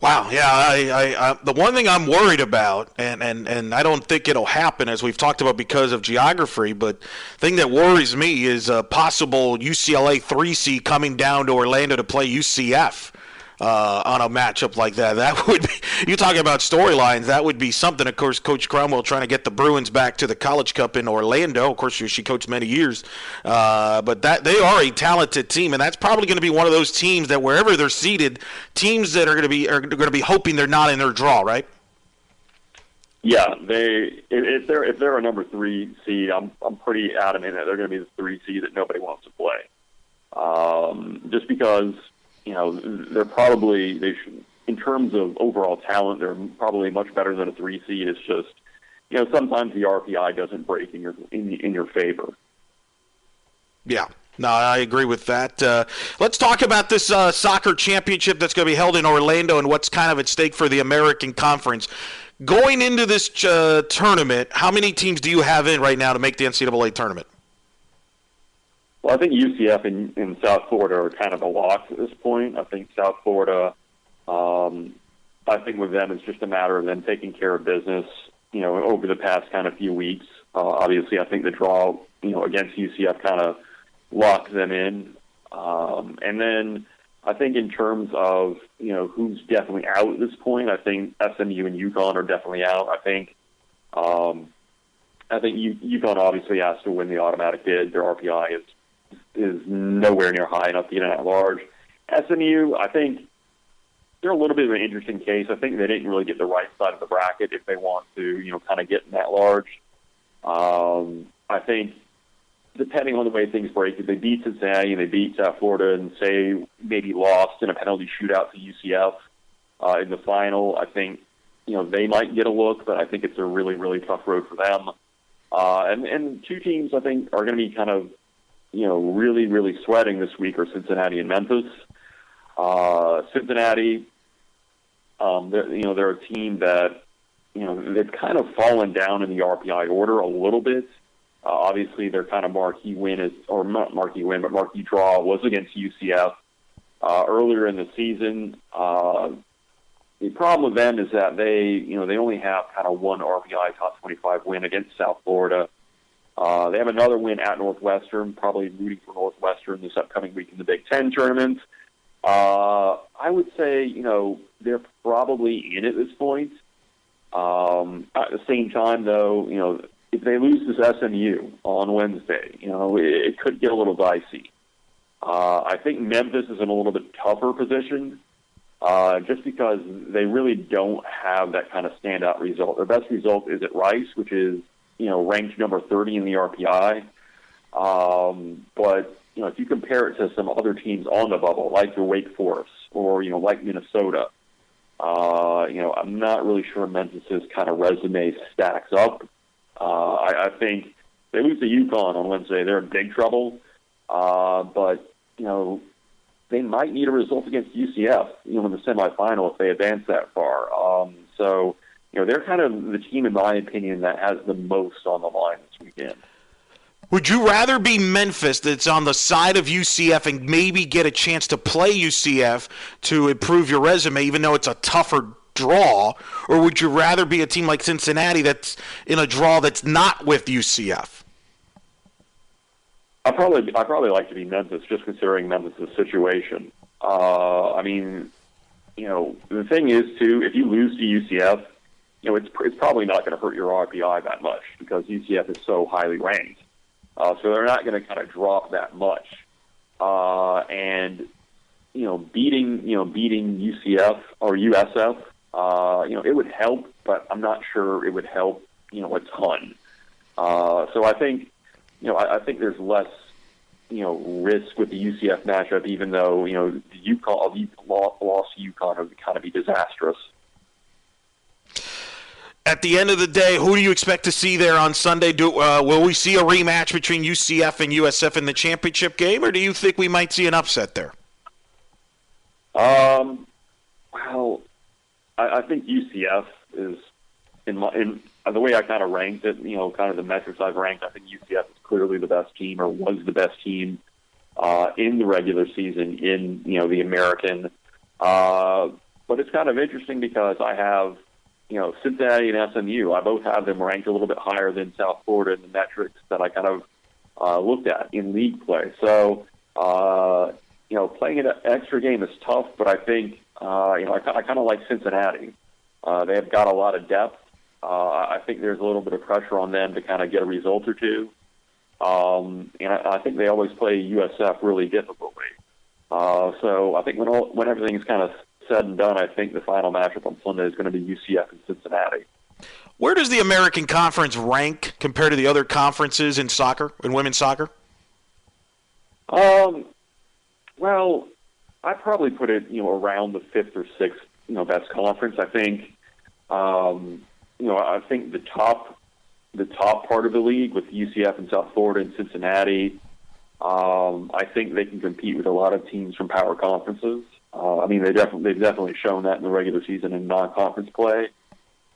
Wow, yeah. I the one thing I'm worried about, and I don't think it'll happen as we've talked about because of geography, but the thing that worries me is a possible UCLA 3C coming down to Orlando to play UCF. On a matchup like that. That would be, you talking about storylines, that would be something. Of course, Coach Cromwell trying to get the Bruins back to the College Cup in Orlando. Of course, she coached many years. But that they are a talented team, and that's probably going to be one of those teams that wherever they're seated, teams that are going to be hoping they're not in their draw, right? Yeah, if they're a number 3 seed, I'm pretty adamant that they're going to be the 3 seed that nobody wants to play. Just because they're probably in terms of overall talent, they're probably much better than a 3 seed. It's just, sometimes the RPI doesn't break in your favor. Yeah. No, I agree with that. Let's talk about this soccer championship that's going to be held in Orlando and what's kind of at stake for the American Conference. Going into this tournament, how many teams do you have in right now to make the NCAA tournament? Well, I think UCF and South Florida are kind of a lock at this point. I think South Florida, I think with them, it's just a matter of them taking care of business, over the past kind of few weeks. Obviously, I think the draw, against UCF kind of locked them in. And then I think in terms of, who's definitely out at this point, I think SMU and UConn are definitely out. I think UConn obviously has to win the automatic bid. Their RPI is nowhere near high enough to get in at large. SMU, I think they're a little bit of an interesting case. I think they didn't really get the right side of the bracket if they want to, kind of get in that large. I think depending on the way things break, if they beat Cincinnati and they beat South Florida and say maybe lost in a penalty shootout to UCF in the final, I think, they might get a look, but I think it's a really, really tough road for them. And 2 teams I think are going to be kind of, really, really sweating this week are Cincinnati and Memphis. Cincinnati, they're a team that, they've kind of fallen down in the RPI order a little bit. Obviously, their kind of marquee draw was against UCF earlier in the season. the problem with them is that they only have kind of one RPI top 25 win against South Florida. They have another win at Northwestern, probably rooting for Northwestern this upcoming week in the Big Ten tournament. I would say, they're probably in at this point. At the same time, though, if they lose to SMU on Wednesday, it could get a little dicey. I think Memphis is in a little bit tougher position, just because they really don't have that kind of standout result. Their best result is at Rice, which is, ranked number 30 in the RPI. But, if you compare it to some other teams on the bubble, like your Wake Forest or, like Minnesota, I'm not really sure Memphis's kind of resume stacks up. I think if they lose to UConn on Wednesday, they're in big trouble. But, they might need a result against UCF, in the semifinal if they advance that far. So, they're kind of the team, in my opinion, that has the most on the line this weekend. Would you rather be Memphis that's on the side of UCF and maybe get a chance to play UCF to improve your resume, even though it's a tougher draw, or would you rather be a team like Cincinnati that's in a draw that's not with UCF? I probably like to be Memphis, just considering Memphis' situation. The thing is, too, if you lose to UCF, it's probably not going to hurt your RPI that much because UCF is so highly ranked. So they're not going to kind of drop that much. Beating UCF or USF, it would help, but I'm not sure it would help, a ton. So I think there's less, risk with the UCF matchup, even though, the loss to UConn would kind of be disastrous. At the end of the day, who do you expect to see there on Sunday? Will we see a rematch between UCF and USF in the championship game, or do you think we might see an upset there? Well, I think UCF is, in the way I kind of ranked it, kind of the metrics I've ranked, I think UCF is clearly the best team, or was the best team in the regular season in, the American. But it's kind of interesting because I have, Cincinnati and SMU, I both have them ranked a little bit higher than South Florida in the metrics that I kind of looked at in league play. So, playing an extra game is tough, but I think, I kind of like Cincinnati. They have got a lot of depth. I think there's a little bit of pressure on them to kind of get a result or two. And I think they always play USF really difficultly. So I think when everything's kind of said and done, I think the final matchup on Sunday is going to be UCF and Cincinnati. Where does the American Conference rank compared to the other conferences in soccer, in women's soccer? Well, I'd probably put it, around the fifth or sixth, best conference. I think, I think the top part of the league with UCF and South Florida and Cincinnati, I think they can compete with a lot of teams from power conferences. They've definitely shown that in the regular season and non-conference play.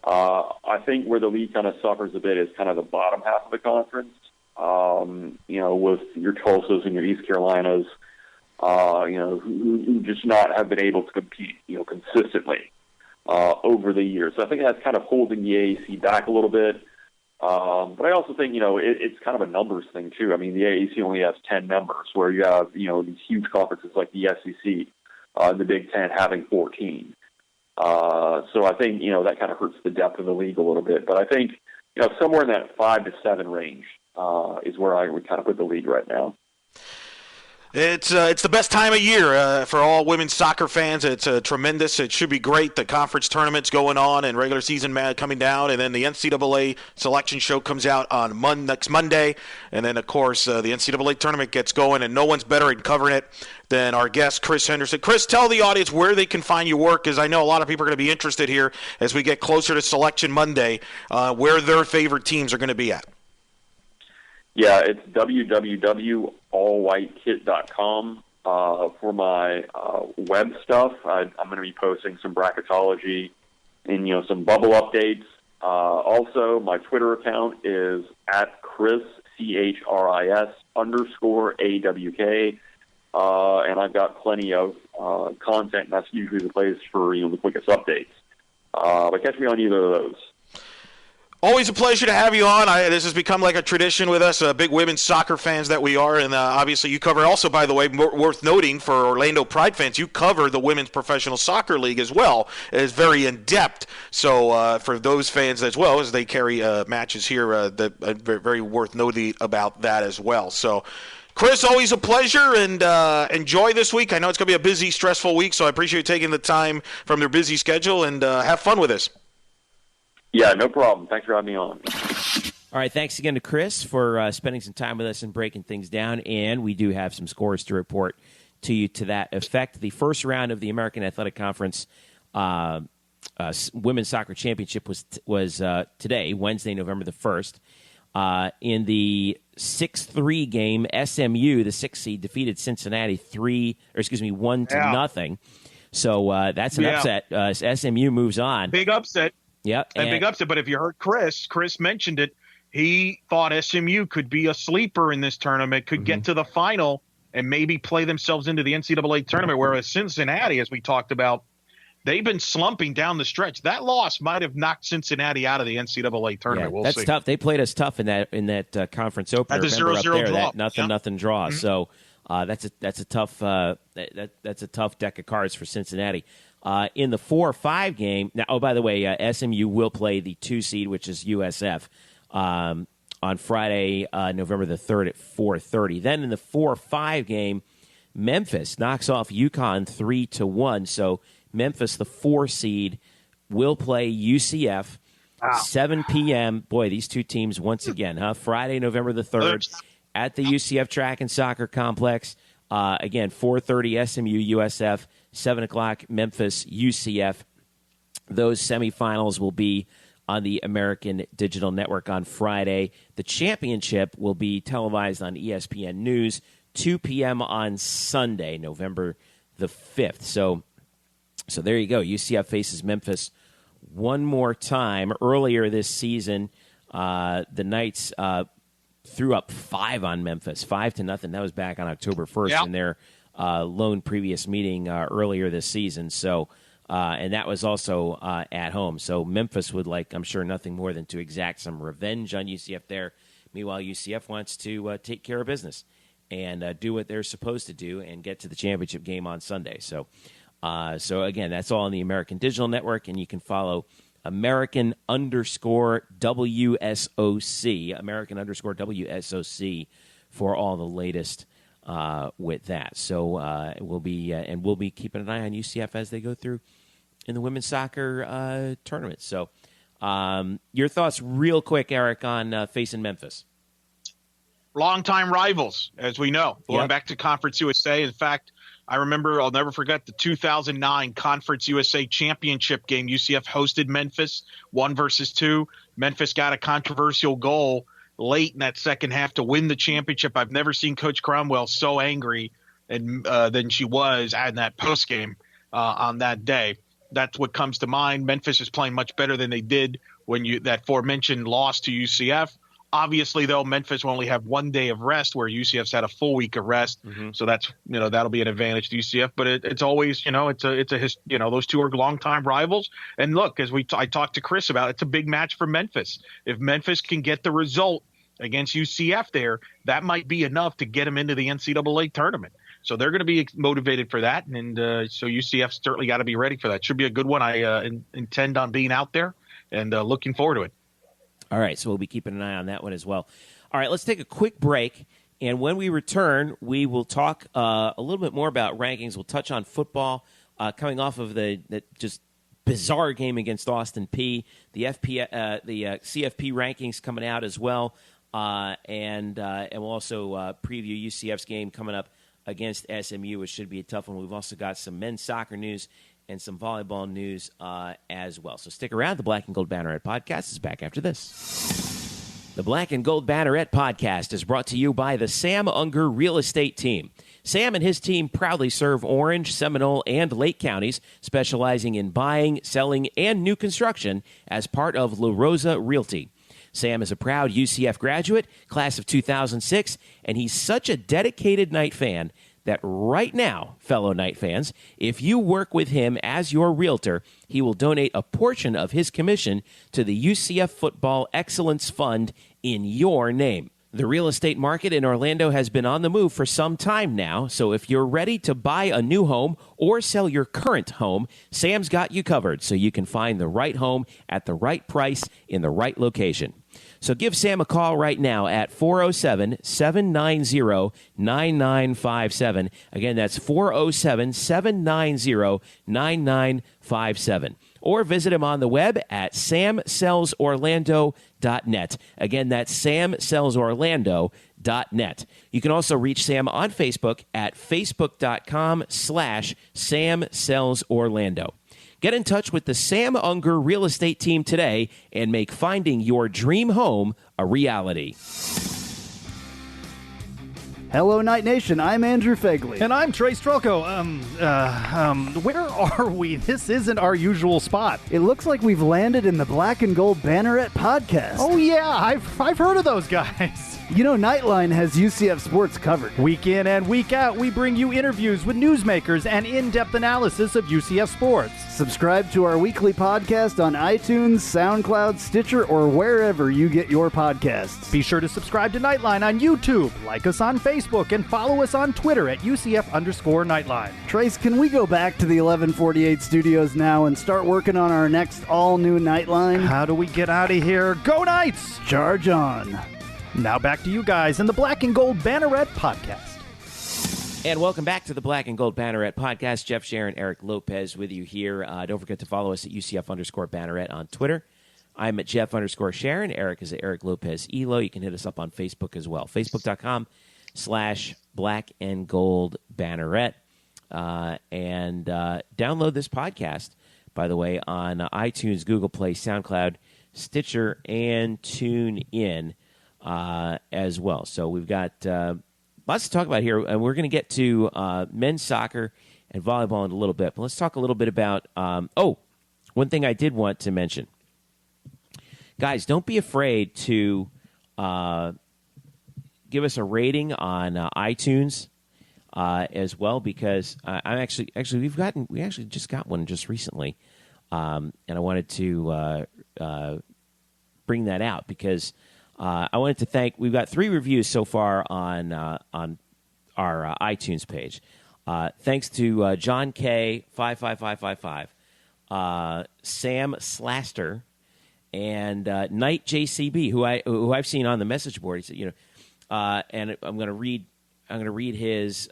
I think where the league kind of suffers a bit is kind of the bottom half of the conference. With your Tulsas and your East Carolinas, who just not have been able to compete, consistently over the years. So I think that's kind of holding the AAC back a little bit. But I also think, it's kind of a numbers thing too. The AAC only has 10 members, where you have, these huge conferences like the SEC, the Big Ten having 14. So I think, that kind of hurts the depth of the league a little bit. But I think, somewhere in that 5 to 7 range is where I would kind of put the league right now. It's the best time of year for all women's soccer fans. It's tremendous. It should be great. The conference tournament's going on and regular season coming down, and then the NCAA selection show comes out on next Monday, and then of course the NCAA tournament gets going, and no one's better at covering it than our guest Chris Henderson. Chris, tell the audience where they can find your work, because I know a lot of people are going to be interested here as we get closer to Selection Monday, where their favorite teams are going to be at. Yeah, it's www.allwhitekit.com. For my web stuff, I'm going to be posting some bracketology and, some bubble updates. Also, my Twitter account is @Chris, CHRIS _AWK. and I've got plenty of content, and that's usually the place for the quickest updates. But catch me on either of those. Always a pleasure to have you on. This has become like a tradition with us, big women's soccer fans that we are. And obviously you cover also, by the way, worth noting for Orlando Pride fans, you cover the Women's Professional Soccer League as well. It is very in-depth. So for those fans as well, as they carry matches here, very worth noting about that as well. So, Chris, always a pleasure, and enjoy this week. I know it's going to be a busy, stressful week, so I appreciate you taking the time from their busy schedule, and have fun with us. Yeah, no problem. Thanks for having me on. All right, thanks again to Chris for spending some time with us and breaking things down, and we do have some scores to report to you to that effect. The first round of the American Athletic Conference Women's Soccer Championship was today, Wednesday, November the 1st. In the 6-3 game, SMU, the 6th seed, defeated Cincinnati 1-0. So that's an upset. SMU moves on. Big upset. Yeah, and big upset. But if you heard Chris mentioned it. He thought SMU could be a sleeper in this tournament, could get to the final, and maybe play themselves into the NCAA tournament. Whereas Cincinnati, as we talked about, they've been slumping down the stretch. That loss might have knocked Cincinnati out of the NCAA tournament. We'll that's see. Tough. They played us tough in that conference opener. At the Remember 0-0 draw. That nothing draw. So that's a tough that's a tough deck of cards for Cincinnati. In the 4-5 game, now, oh, by the way, SMU will play the 2 seed, which is USF, on Friday, November the 3rd at 4:30. Then in the 4-5 game, Memphis knocks off UConn 3-1. So Memphis, the 4 seed, will play UCF, 7 p.m. Boy, these two teams once again, Friday, November the 3rd, at the UCF Track and Soccer Complex. Again, 4:30 SMU, USF, 7 o'clock Memphis, UCF. Those semifinals will be on the American Digital Network on Friday. The championship will be televised on ESPN News, 2 p.m. on Sunday, November the 5th. So there you go. UCF faces Memphis one more time. Earlier this season, the Knights threw up 5 on Memphis, 5-0. That was back on October 1st in their lone previous meeting earlier this season. So, and that was also at home. So Memphis would like, I'm sure, nothing more than to exact some revenge on UCF there. Meanwhile, UCF wants to take care of business and do what they're supposed to do and get to the championship game on Sunday. So again, that's all on the American Digital Network, and you can follow American_WSOC, American_WSOC for all the latest with that. So we'll be keeping an eye on UCF as they go through in the women's soccer tournament. So your thoughts real quick, Eric, on facing Memphis. Longtime rivals, as we know, going back to Conference USA. In fact, I remember, I'll never forget the 2009 Conference USA Championship game. UCF hosted Memphis, 1-2. Memphis got a controversial goal late in that second half to win the championship. I've never seen Coach Cromwell so angry than she was in that postgame on that day. That's what comes to mind. Memphis is playing much better than they did when that aforementioned loss to UCF. Obviously, though, Memphis will only have 1 day of rest, where UCF's had a full week of rest. So that's, that'll be an advantage to UCF. But it's always, those two are longtime rivals. And look, as I talked to Chris about, it's a big match for Memphis. If Memphis can get the result against UCF there, that might be enough to get them into the NCAA tournament. So they're going to be motivated for that. And so UCF certainly got to be ready for that. Should be a good one. I intend on being out there and looking forward to it. All right, so we'll be keeping an eye on that one as well. All right, let's take a quick break, and when we return, we will talk a little bit more about rankings. We'll touch on football coming off of the just bizarre game against Austin Peay, the CFP rankings coming out as well, and we'll also preview UCF's game coming up against SMU, which should be a tough one. We've also got some men's soccer news and some volleyball news as well. So stick around. The Black and Gold Banneret Podcast is back after this. The Black and Gold Banneret Podcast is brought to you by the Sam Unger Real Estate Team. Sam and his team proudly serve Orange, Seminole, and Lake counties, specializing in buying, selling, and new construction as part of La Rosa Realty. Sam is a proud UCF graduate, class of 2006, and he's such a dedicated Knight fan that right now, fellow Knight fans, if you work with him as your realtor, he will donate a portion of his commission to the UCF Football Excellence Fund in your name. The real estate market in Orlando has been on the move for some time now, so if you're ready to buy a new home or sell your current home, Sam's got you covered so you can find the right home at the right price in the right location. So give Sam a call right now at 407-790-9957. Again, that's 407-790-9957. Or visit him on the web at samsellsorlando.net. Again, that's samsellsorlando.net. You can also reach Sam on Facebook at facebook.com/samsellsorlando. Get in touch with the Sam Unger Real Estate Team today and make finding your dream home a reality. Hello, Night Nation. I'm Andrew Fegley. And I'm Trey Strelko. Where are we? This isn't our usual spot. It looks like we've landed in the Black and Gold Banneret Podcast. Oh, yeah. I've heard of those guys. You know, Nightline has UCF sports covered. Week in and week out, we bring you interviews with newsmakers and in-depth analysis of UCF sports. Subscribe to our weekly podcast on iTunes, SoundCloud, Stitcher, or wherever you get your podcasts. Be sure to subscribe to Nightline on YouTube, like us on Facebook, and follow us on Twitter at UCF_Nightline. Trace, can we go back to the 1148 studios now and start working on our next all-new Nightline? How do we get out of here? Go Knights! Charge on. Now back to you guys in the Black and Gold Banneret Podcast. And welcome back to the Black and Gold Banneret Podcast. Jeff Sharon, Eric Lopez with you here. Don't forget to follow us at UCF_Banneret on Twitter. I'm at Jeff_Sharon. Eric is at Eric Lopez Elo. You can hit us up on Facebook as well. Facebook.com/Black and Gold Banneret. And download this podcast, by the way, on iTunes, Google Play, SoundCloud, Stitcher, and TuneIn. As well. So we've got lots to talk about here, and we're going to get to men's soccer and volleyball in a little bit. But let's talk a little bit about, one thing I did want to mention. Guys, don't be afraid to give us a rating on iTunes as well, because I'm we actually just got one just recently, and I wanted to bring that out because I wanted to thank. We've got 3 reviews so far on our iTunes page. Thanks to John K 55555, Sam Slaster, and Knight JCB, who I've seen on the message board. He said, and I'm going to read his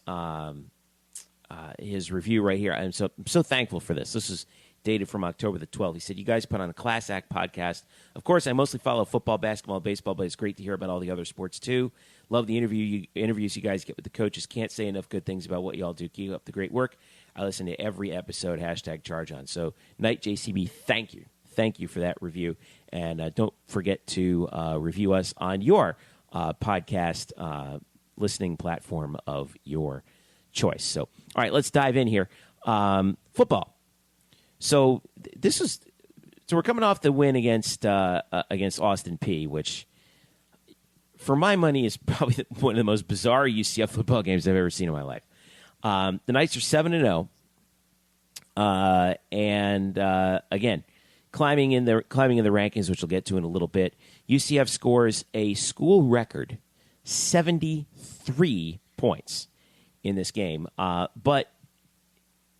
review right here. I'm so thankful for this. This is dated from October the 12th. He said, "You guys put on a class act podcast. Of course, I mostly follow football, basketball, baseball, but it's great to hear about all the other sports too. Love the interviews you guys get with the coaches. Can't say enough good things about what you all do. Keep up the great work. I listen to every episode. #Charge on." So, Knight JCB, thank you. Thank you for that review. And don't forget to review us on your podcast listening platform of your choice. So, all right, let's dive in here. Football. So we're coming off the win against Austin Peay, which, for my money, is probably one of the most bizarre UCF football games I've ever seen in my life. The Knights are 7-0, and again, climbing in the rankings, which we'll get to in a little bit. UCF scores a school record 73 points in this game, but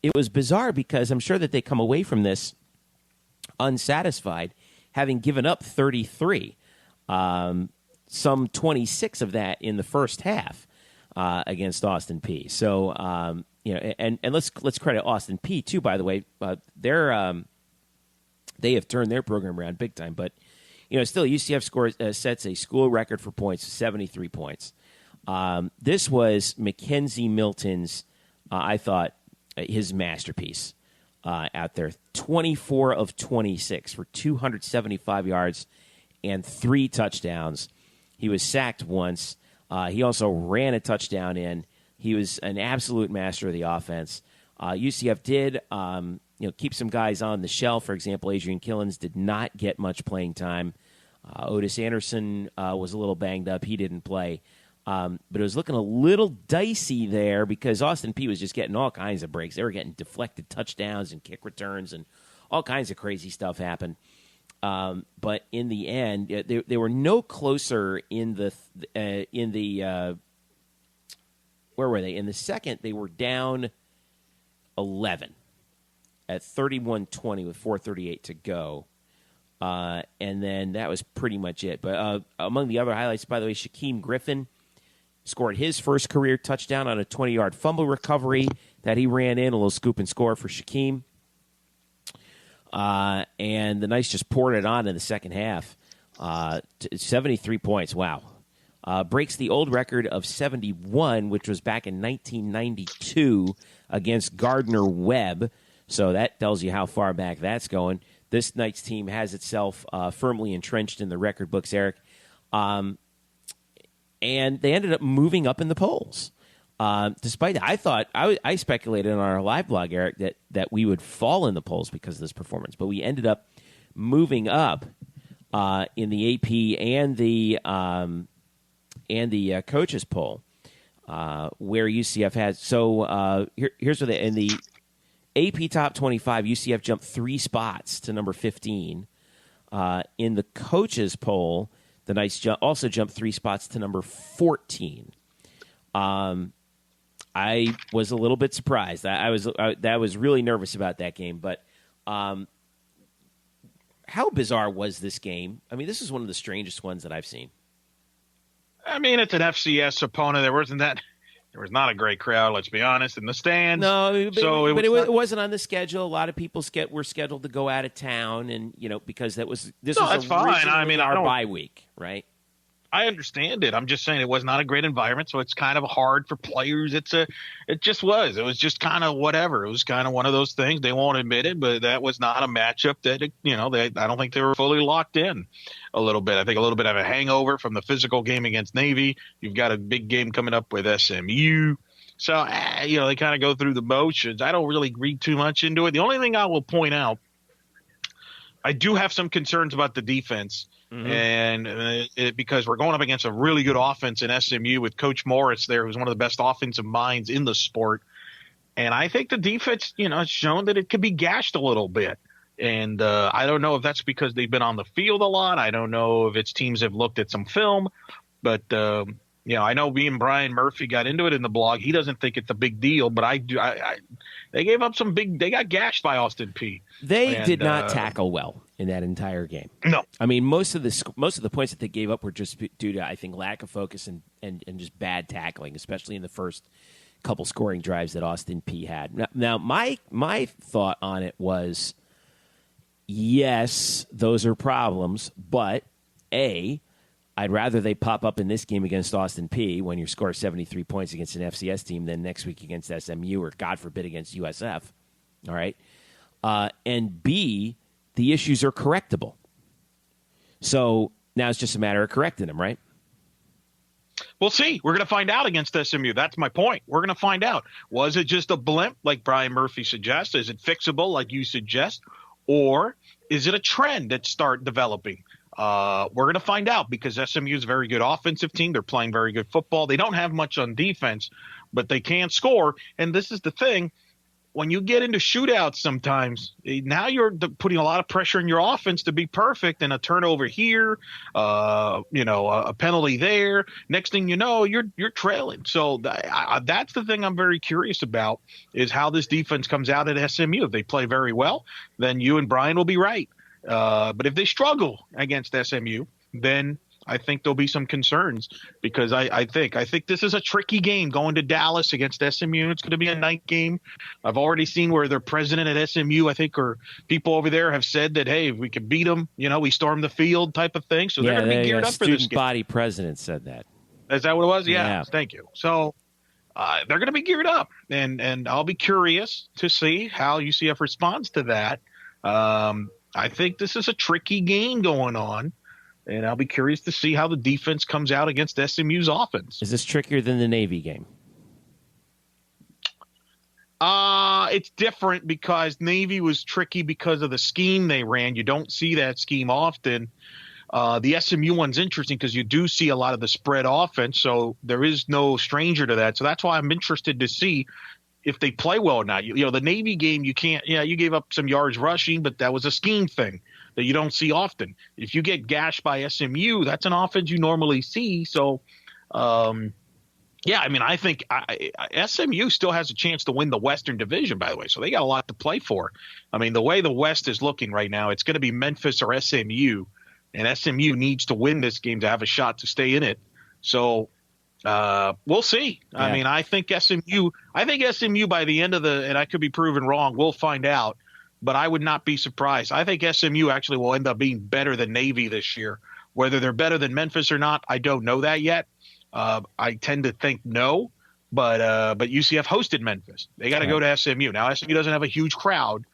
it was bizarre because I'm sure that they come away from this unsatisfied, having given up 33, some 26 of that in the first half against Austin Peay. So, and let's credit Austin Peay too. By the way, they have turned their program around big time. But still, UCF sets a school record for points, 73 points. This was Mackenzie Milton's, I thought, his masterpiece out there. 24 of 26 for 275 yards and 3 touchdowns. He was sacked once. He also ran a touchdown in. He was an absolute master of the offense. UCF did keep some guys on the shelf. For example, Adrian Killens did not get much playing time. Otis Anderson was a little banged up. He didn't play. But it was looking a little dicey there because Austin Peay was just getting all kinds of breaks. They were getting deflected touchdowns and kick returns and all kinds of crazy stuff happened. But in the end, they were no closer in the where were they? In the second, they were down 11 at 31-20 with 4:38 to go. And then that was pretty much it. But among the other highlights, by the way, Shaquem Griffin scored his first career touchdown on a 20-yard fumble recovery that he ran in, a little scoop and score for Shaquem. And the Knights just poured it on in the second half. 73 points, wow. Breaks the old record of 71, which was back in 1992 against Gardner-Webb. So that tells you how far back that's going. This Knights team has itself firmly entrenched in the record books, Eric. And they ended up moving up in the polls. Despite that, I speculated on our live blog, Eric, that we would fall in the polls because of this performance. But we ended up moving up in the AP and the coaches poll, where UCF has. So here's what in the AP top 25, UCF jumped 3 spots to number 15. In the coaches poll, the Knights also jumped 3 spots to number 14. I was a little bit surprised. I was really nervous about that game. But how bizarre was this game? I mean, this is one of the strangest ones that I've seen. I mean, it's an FCS opponent. There was not a great crowd, let's be honest, in the stands. No, but, so it wasn't on the schedule. A lot of people were scheduled to go out of town, and because this was fine. I mean, our bye week, right? I understand it. I'm just saying it was not a great environment, so it's kind of hard for players. It just was. It was just kind of whatever. It was kind of one of those things. They won't admit it, but that was not a matchup that I don't think they were fully locked in a little bit. I think a little bit of a hangover from the physical game against Navy. You've got a big game coming up with SMU. So, they kind of go through the motions. I don't really read too much into it. The only thing I will point out, I do have some concerns about the defense. Mm-hmm. And because we're going up against a really good offense in SMU with Coach Morris there, who's one of the best offensive minds in the sport. And I think the defense, has shown that it could be gashed a little bit. And I don't know if that's because they've been on the field a lot. I don't know if it's teams have looked at some film. But, I know me and Brian Murphy got into it in the blog. He doesn't think it's a big deal, but I do. They gave up they got gashed by Austin Peay. They did not tackle well in that entire game. No. I mean, most of the points that they gave up were just due to, I think, lack of focus and just bad tackling, especially in the first couple scoring drives that Austin Peay had. Now, my thought on it was, yes, those are problems, but I'd rather they pop up in this game against Austin Peay when you score 73 points against an FCS team than next week against SMU or, God forbid, against USF. All right? And B, the issues are correctable. So now it's just a matter of correcting them, right? We'll see. We're going to find out against SMU. That's my point. We're going to find out. Was it just a blimp like Brian Murphy suggests? Is it fixable like you suggest? Or is it a trend that start developing? We're going to find out because SMU is a very good offensive team. They're playing very good football. They don't have much on defense, but they can score. And this is the thing. When you get into shootouts sometimes, now you're putting a lot of pressure on your offense to be perfect, and a turnover here, a penalty there. Next thing you know, you're trailing. So that's the thing I'm very curious about is how this defense comes out at SMU. If they play very well, then you and Brian will be right. But if they struggle against SMU, then I think there'll be some concerns because I think this is a tricky game going to Dallas against SMU. It's going to be a night game. I've already seen where their president at SMU, I think, or people over there have said that, hey, if we can beat them, we storm the field type of thing. So they're going to be geared up for this game. Student body president said that. Is that what it was? Yeah. Thank you. So they're going to be geared up, and I'll be curious to see how UCF responds to that. I think this is a tricky game going on. And I'll be curious to see how the defense comes out against SMU's offense. Is this trickier than the Navy game? It's different because Navy was tricky because of the scheme they ran. You don't see that scheme often. The SMU one's interesting because you do see a lot of the spread offense, so there is no stranger to that. So that's why I'm interested to see if they play well or not. You know, the Navy game, you can't. Yeah, you gave up some yards rushing, but that was a scheme thing that you don't see often. If you get gashed by SMU, that's an offense you normally see. So, yeah, I mean, I think SMU still has a chance to win the Western Division, by the way. So they got a lot to play for. I mean, the way the West is looking right now, it's going to be Memphis or SMU, and SMU needs to win this game to have a shot to stay in it. So we'll see. Yeah. I mean, I think SMU by the end of and I could be proven wrong, we'll find out, but I would not be surprised. I think SMU actually will end up being better than Navy this year. Whether they're better than Memphis or not, I don't know that yet. I tend to think no, but UCF hosted Memphis. They got to go to SMU. Now, SMU doesn't have a huge crowd,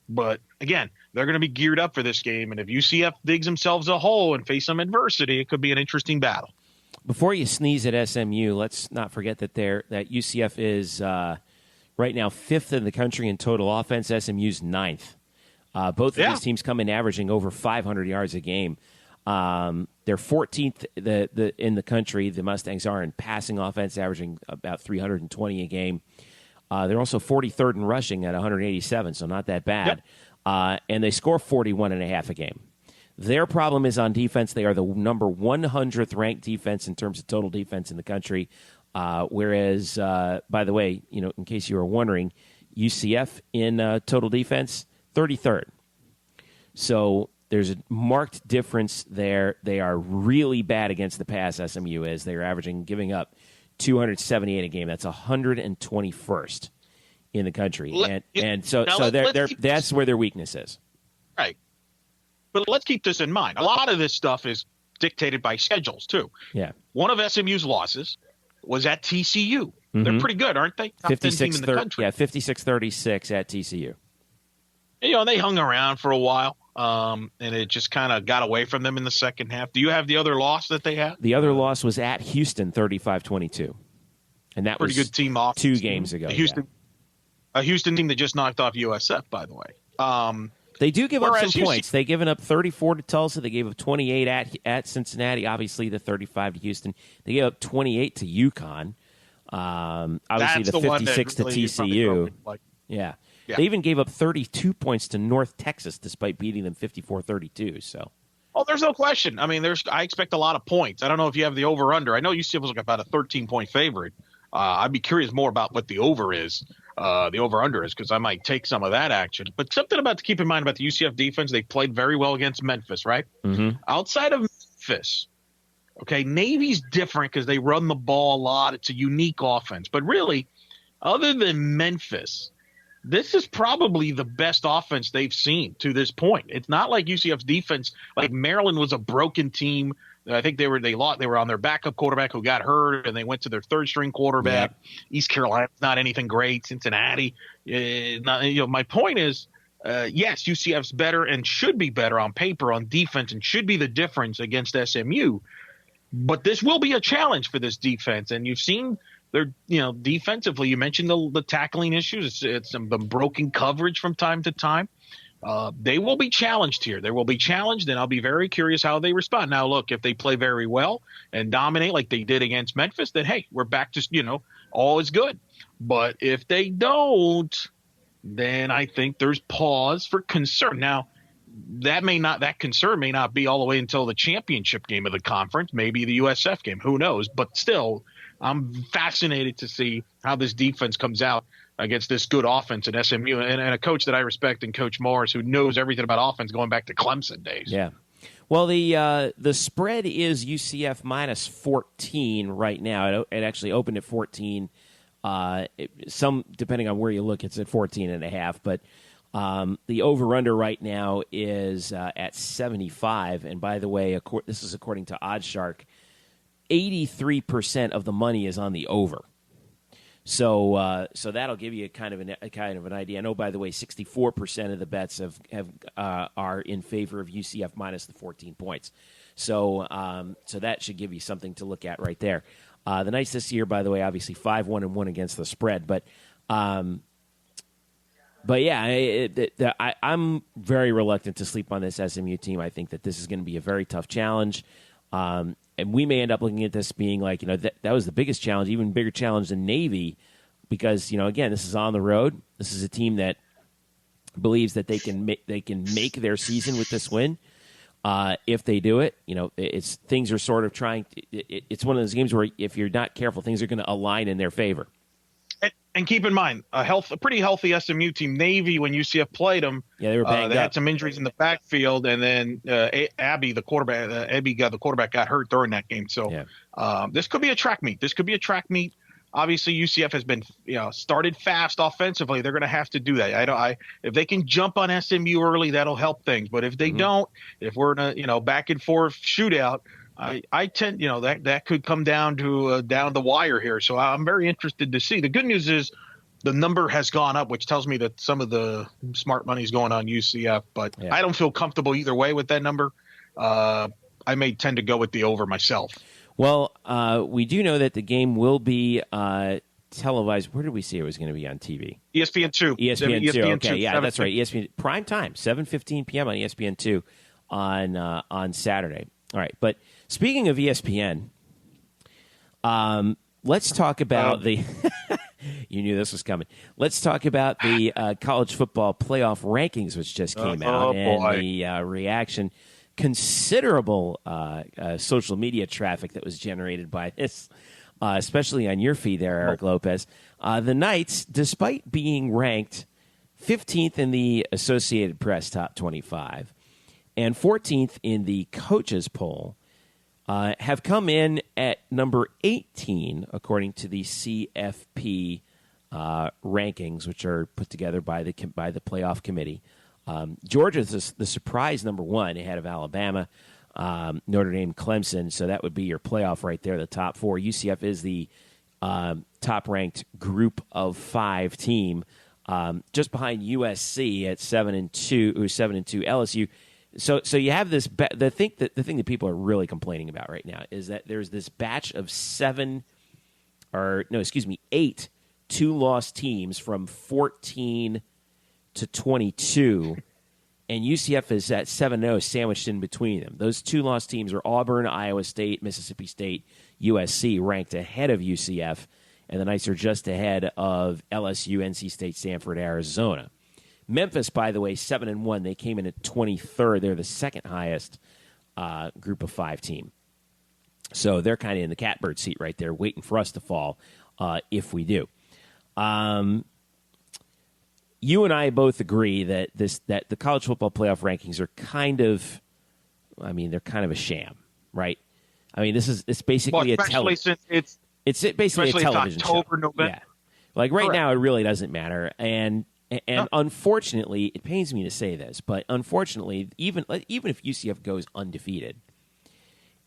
but again, they're going to be geared up for this game. And if UCF digs themselves a hole and face some adversity, it could be an interesting battle. Before you sneeze at SMU, let's not forget that UCF is right now 5th in the country in total offense. SMU's 9th. Both of these teams come in averaging over 500 yards a game. They're 14th in the country. The Mustangs are in passing offense, averaging about 320 a game. They're also 43rd in rushing at 187, so not that bad. Yep. And they score 41.5 a game. Their problem is on defense. They are the number 100th ranked defense in terms of total defense in the country. Whereas, by the way, in case you were wondering, UCF in total defense, 33rd. So there's a marked difference there. They are really bad against the pass, SMU is. They're giving up 278 a game. That's 121st in the country. That's where their weakness is. Right. But let's keep this in mind. A lot of this stuff is dictated by schedules, too. Yeah. One of SMU's losses was at TCU. Mm-hmm. They're pretty good, aren't they? Top 10 team in the country. Yeah, 56-36 at TCU. And, they hung around for a while, and it just kind of got away from them in the second half. Do you have the other loss that they had? The other loss was at Houston, 35-22. And that was pretty good team off 2 games ago. A Houston team that just knocked off USF, by the way. They do give up some points. They've given up 34 to Tulsa. They gave up 28 at Cincinnati. Obviously, the 35 to Houston. They gave up 28 to UConn. Obviously, the 56 to TCU. Yeah. They even gave up 32 points to North Texas, despite beating them 54-32. So. Oh, there's no question. I mean, I expect a lot of points. I don't know if you have the over/under. I know UCF was about a 13-point favorite. I'd be curious more about what the over is. The over-under is, because I might take some of that action. But something to keep in mind about the UCF defense, they played very well against Memphis, right? Mm-hmm. Outside of Memphis, okay, Navy's different because they run the ball a lot. It's a unique offense. But really, other than Memphis, this is probably the best offense they've seen to this point. It's not like UCF's defense, like Maryland was a broken team. I think they were on their backup quarterback who got hurt, and they went to their third-string quarterback. Yeah. East Carolina's not anything great. Cincinnati, my point is, yes, UCF's better and should be better on paper on defense and should be the difference against SMU. But this will be a challenge for this defense, and you've seen their, defensively. You mentioned the tackling issues. It's some broken coverage from time to time. They will be challenged here. They will be challenged, and I'll be very curious how they respond. Now, look, if they play very well and dominate like they did against Memphis, then, hey, we're back to, all is good. But if they don't, then I think there's pause for concern. Now, that concern may not be all the way until the championship game of the conference, maybe the USF game. Who knows? But still, I'm fascinated to see how this defense comes out against this good offense at SMU and a coach that I respect in Coach Morris, who knows everything about offense going back to Clemson days. Yeah. Well, the spread is UCF minus 14 right now. It actually opened at 14. Some, depending on where you look, it's at 14.5. But the over-under right now is at 75. And by the way, this is according to OddsShark, 83% of the money is on the over. So that'll give you a kind of an idea. I know, by the way, 64% of the bets are in favor of UCF minus the 14 points. So that should give you something to look at right there. The Knights this year, by the way, obviously 5-1-1 against the spread, but But yeah, I'm very reluctant to sleep on this SMU team. I think that this is going to be a very tough challenge. And we may end up looking at this being like, that was the biggest challenge, even bigger challenge than Navy, because, again, this is on the road. This is a team that believes that they can make their season with this win. If they do it, things are sort of trying. It's one of those games where if you're not careful, things are going to align in their favor. And keep in mind, a pretty healthy SMU team. Navy, when UCF played them, they were banged they up. had some injuries in the backfield, and then the quarterback, got hurt during that game. So this could be a track meet. Obviously, UCF has been started fast offensively. They're going to have to do that. If they can jump on SMU early, that'll help things. But if they don't, if we're in a back and forth shootout, I tend that could come down to down the wire here. So I'm very interested to see. The good news is the number has gone up, which tells me that some of the smart money is going on UCF. But I don't feel comfortable either way with that number. I may tend to go with the over myself. Well, we do know that the game will be televised. Where did we see it was going to be on TV? ESPN2. ESPN2. Okay, yeah, that's right. 7:15. ESPN prime time, 7:15 p.m. on ESPN2 on Saturday. All right, but speaking of ESPN, let's talk about the. You knew this was coming. Let's talk about the college football playoff rankings, which just came out, and the reaction. Considerable social media traffic that was generated by this, especially on your feed there, Eric Lopez. The Knights, despite being ranked 15th in the Associated Press Top 25 and 14th in the coaches poll, have come in at number 18, according to the CFP rankings, which are put together by the playoff committee. Georgia's the surprise number 1 ahead of Alabama, Notre Dame, Clemson. So that would be your playoff right there, the top 4. UCF is the top-ranked group of 5 team, just behind USC at 7-2, who's 7-2. LSU. So you have this. The thing that people are really complaining about right now is that there's this batch of 8 two-loss teams from 14 to 22, and UCF is at 7-0, sandwiched in between them. Those two-loss teams are Auburn, Iowa State, Mississippi State, USC, ranked ahead of UCF, and the Knights are just ahead of LSU, NC State, Stanford, Arizona. Memphis, by the way, 7-1. They came in at 23rd. They're the second highest group of 5 team. So they're kind of in the catbird seat right there, waiting for us to fall if we do. You and I both agree that the college football playoff rankings are kind of a sham, right? I mean, it's basically a television. It's basically a television October, show. November. Yeah, like right Correct. now, it really doesn't matter. And unfortunately, it pains me to say this, but unfortunately, even if UCF goes undefeated,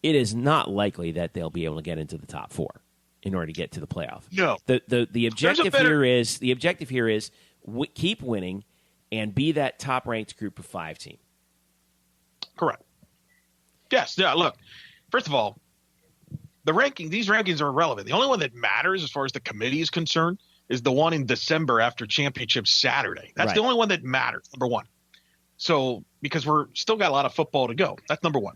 it is not likely that they'll be able to get into the top 4 in order to get to the playoff. No. The objective here is keep winning and be that top-ranked group of 5 team. Correct. Yes. Yeah. Look. First of all, these rankings are irrelevant. The only one that matters, as far as the committee is concerned, is the one in December after Championship Saturday. That's the only one that matters. Number 1. So because we're still got a lot of football to go. That's number 1.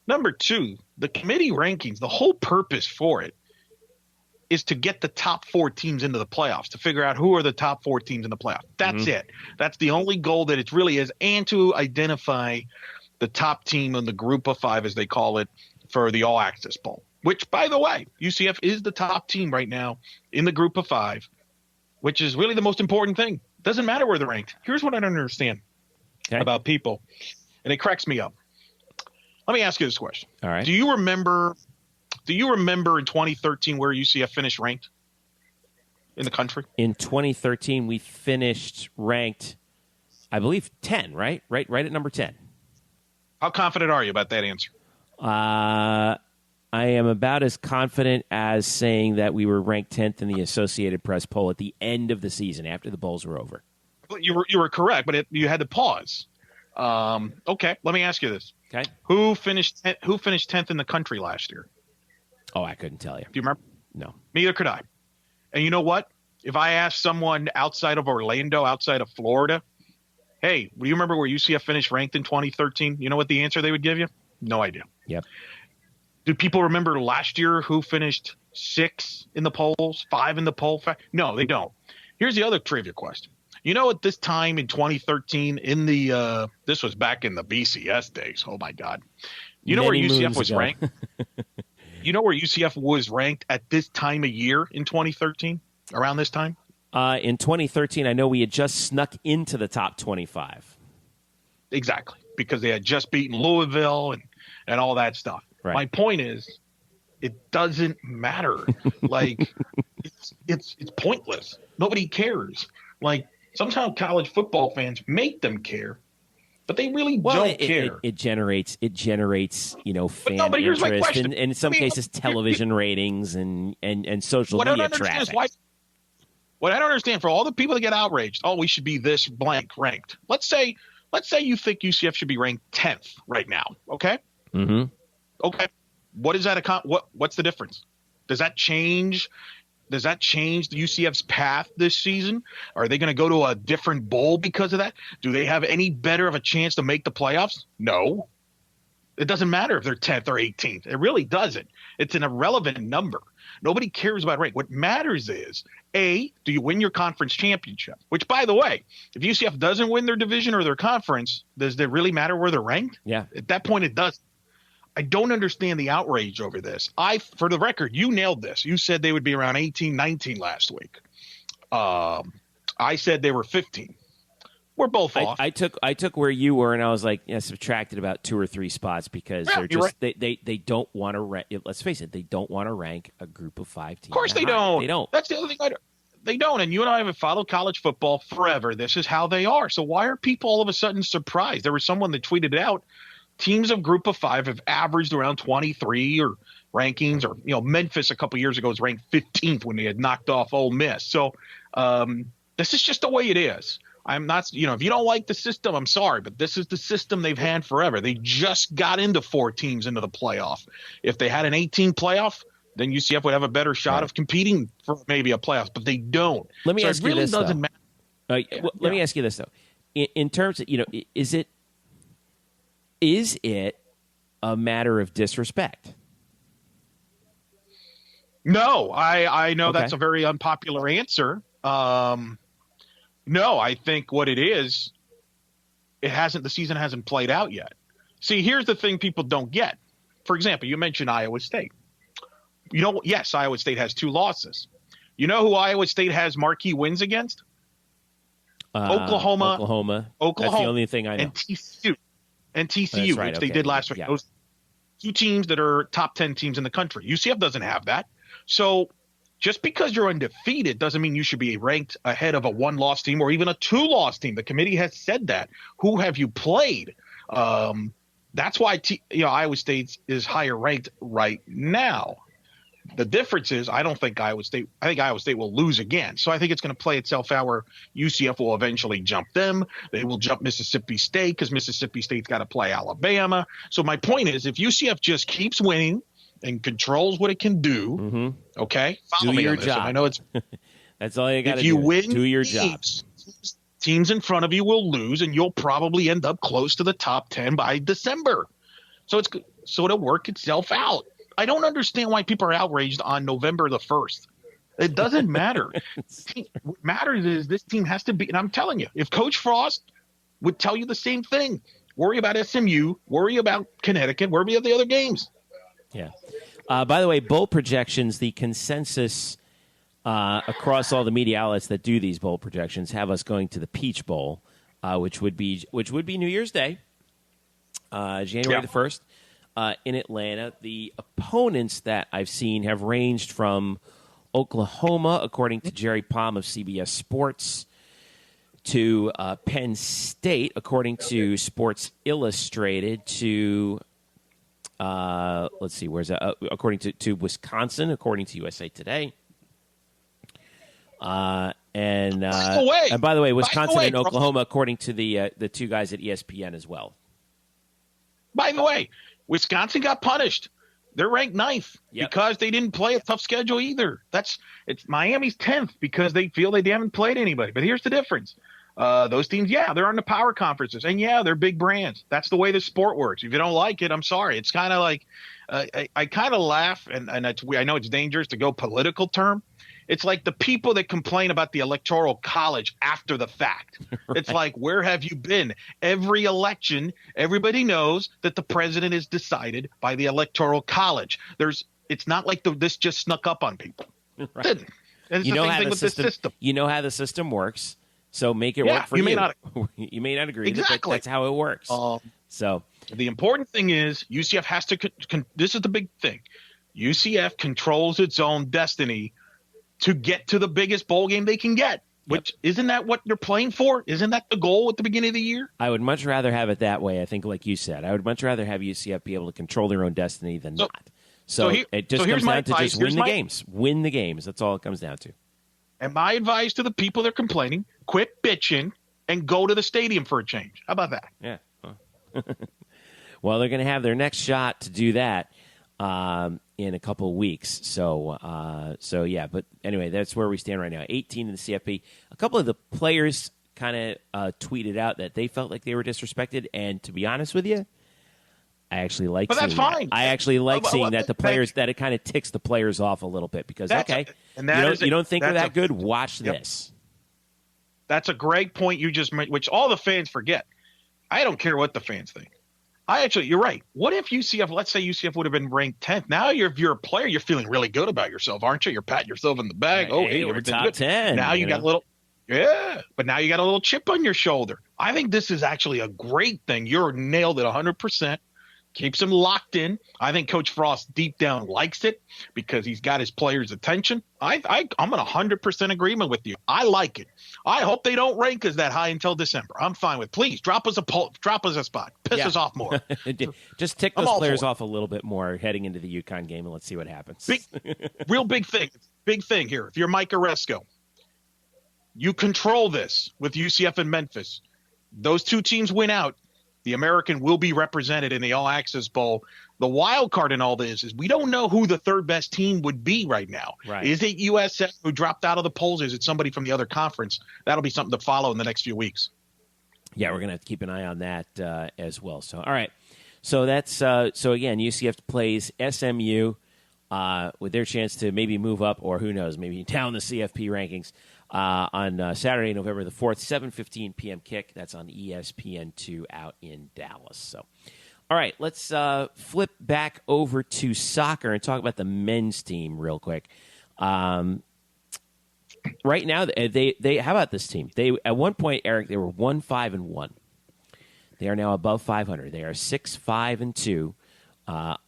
Number 2, the committee rankings. The whole purpose for it is to get the top 4 teams into the playoffs, to figure out who are the top 4 teams in the playoffs. That's it. That's the only goal that it really is, and to identify the top team in the group of 5, as they call it, for the All Access Bowl, which, by the way, UCF is the top team right now in the group of 5, which is really the most important thing. Doesn't matter where they're ranked. Here's what I don't understand about people, and it cracks me up. Let me ask you this question. All right. Do you remember in 2013 where UCF finished ranked in the country? In 2013, we finished ranked, I believe, 10, right? Right at number 10. How confident are you about that answer? I am about as confident as saying that we were ranked 10th in the Associated Press poll at the end of the season after the bowls were over. You were correct, but you had to pause. Okay, let me ask you this. Okay. Who finished 10th in the country last year? Oh, I couldn't tell you. Do you remember? No. Neither could I. And you know what? if I ask someone outside of Orlando, outside of Florida, hey, do you remember where UCF finished ranked in 2013? You know what the answer they would give you? No idea. Yep. Do people remember last year who finished 6 in the polls, 5 in the poll? No, they don't. Here's the other trivia question. You know, at this time in 2013, in the this was back in the BCS days. Oh my God! You know Many where UCF moons was ago. ranked? You know where UCF was ranked at this time of year in 2013? Around this time? In 2013, I know we had just snuck into the top 25. Exactly, because they had just beaten Louisville and all that stuff. Right. My point is, it doesn't matter. Like, it's pointless. Nobody cares. Like, sometimes college football fans make them care, but they really don't care. It generates fan but here's my interest question. and in some cases television ratings and social What I media don't understand is traffic. what I don't understand, for all the people that get outraged, oh, we should be this blank ranked. Let's say you think UCF should be ranked 10th right now. Okay. Mm-hmm. Okay. What is that? What's the difference? Does that change the UCF's path this season? Are they going to go to a different bowl because of that? Do they have any better of a chance to make the playoffs? No. It doesn't matter if they're 10th or 18th. It really doesn't. It's an irrelevant number. Nobody cares about rank. What matters is, A, do you win your conference championship? Which, by the way, if UCF doesn't win their division or their conference, does it really matter where they're ranked? Yeah. At that point, it does. I don't understand the outrage over this. For the record, you nailed this. You said they would be around 18, 19 last week. I said they were 15. We're both off. I took where you were, and I was like, subtracted about 2 or 3 spots because they're just right. they don't want to rank. Let's face it, they don't want to rank a group of 5 teams. Of course they don't. They don't. That's the other thing. They don't. And you and I have followed college football forever. This is how they are. So why are people all of a sudden surprised? There was someone that tweeted out, teams of group of 5 have averaged around 23 or rankings, or Memphis a couple years ago was ranked 15th when they had knocked off Ole Miss. So this is just the way it is. I'm not, if you don't like the system, I'm sorry, but this is the system they've had forever. They just got into 4 teams into the playoff. If they had an 18 playoff, then UCF would have a better shot of competing for maybe a playoff, but they don't. Let me ask you this, though. Doesn't matter. Let me ask you this, though. In terms of, is it a matter of disrespect? No, I know Okay. that's a very unpopular answer. No, I think what it is, the season hasn't played out yet. See, here's the thing people don't get. For example, you mentioned Iowa State. Yes, Iowa State has 2 losses. You know who Iowa State has marquee wins against? Oklahoma. That's the only thing I know. And TCU. That's right, which they okay. did last week. Yeah. Those 2 teams that are top 10 teams in the country. UCF doesn't have that. So just because you're undefeated doesn't mean you should be ranked ahead of a 1-loss team or even a 2-loss team. The committee has said that. Who have you played? That's why Iowa State is higher ranked right now. The difference is I think Iowa State will lose again. So I think it's going to play itself out where UCF will eventually jump them. They will jump Mississippi State because Mississippi State's got to play Alabama. So my point is, if UCF just keeps winning and controls what it can do, okay, follow do me your on this. job. I know it's that's all you got to do. If you win, do your job. Teams in front of you will lose, and you'll probably end up close to the top 10 by December. So it'll work itself out. I don't understand why people are outraged on November the 1st. It doesn't matter. What matters is this team has to be, and I'm telling you, if Coach Frost would tell you the same thing, worry about SMU, worry about Connecticut, worry about the other games. Yeah. By the way, bowl projections, the consensus across all the media outlets that do these bowl projections have us going to the Peach Bowl, which would be New Year's Day, January the 1st. In Atlanta. The opponents that I've seen have ranged from Oklahoma, according to Jerry Palm of CBS Sports, to Penn State, according to Sports Illustrated, to let's see, where's that? According to Wisconsin, according to USA Today. And by the way, Wisconsin and Oklahoma, according to the 2 guys at ESPN as well. By the way, Wisconsin got punished. They're ranked 9th because they didn't play a tough schedule either. It's Miami's 10th because they feel they haven't played anybody. But here's the difference. Those teams, they're on the power conferences, and they're big brands. That's the way the sport works. If you don't like it, I'm sorry. It's kind of like I kind of laugh, and I know it's dangerous to go political term. It's like the people that complain about the Electoral College after the fact. Right. It's like, where have you been? Every election, everybody knows that the president is decided by the Electoral College. It's not like this just snuck up on people. Right. It's the same thing with the system. You know how the system works, so make it work for you. You may not agree, exactly. But that's how it works. So the important thing is UCF has to this is the big thing. UCF controls its own destiny to get to the biggest bowl game they can get, which isn't that what you're playing for? Isn't that the goal at the beginning of the year? I would much rather have it that way. I think, like you said, I would much rather have UCF be able to control their own destiny than not. So it just comes down to just win the games. Win the games. That's all it comes down to. And my advice to the people that are complaining, quit bitching and go to the stadium for a change. How about that? Yeah. Well, they're going to have their next shot to do that in a couple of weeks. So yeah. But anyway, that's where we stand right now. 18 in the CFP. A couple of the players kind of tweeted out that they felt like they were disrespected. And to be honest with you, I actually like seeing that. Fine. I actually like seeing that the players, that it kind of ticks the players off a little bit because, you don't think we're that good? Watch this. That's a great point you just made, which all the fans forget. I don't care what the fans think. You're right. What if let's say UCF would have been ranked 10th. Now if you're a player, you're feeling really good about yourself, aren't you? You're patting yourself in the back. Hey, we're top good. 10. Now you got a little, but now you got a little chip on your shoulder. I think this is actually a great thing. You're nailed it 100%. Keeps him locked in. I think Coach Frost deep down likes it because he's got his players' attention. I'm in 100% agreement with you. I like it. I hope they don't rank us that high until December. I'm fine with. Please drop us a spot. Piss us off more. Just tick those players off a little bit more heading into the UConn game, and let's see what happens. Real big thing. Big thing here. If you're Mike Oresco, you control this with UCF and Memphis. Those two teams win out. The American will be represented in the All Access Bowl. The wild card in all this is we don't know who the third best team would be right now. Right. Is it USF who dropped out of the polls? Is it somebody from the other conference? That'll be something to follow in the next few weeks. Yeah, we're going to have to keep an eye on that as well. So, all right. So that's so again, UCF plays SMU with their chance to maybe move up, or who knows, maybe down the CFP rankings. On Saturday, November the 4th, 7:15 p.m. kick. That's on ESPN2 out in Dallas. So, all right, let's flip back over to soccer and talk about the men's team real quick. Right now, they how about this team? They at one point, Eric, they were 1-5-1. They are now above 500. They are 6-5-2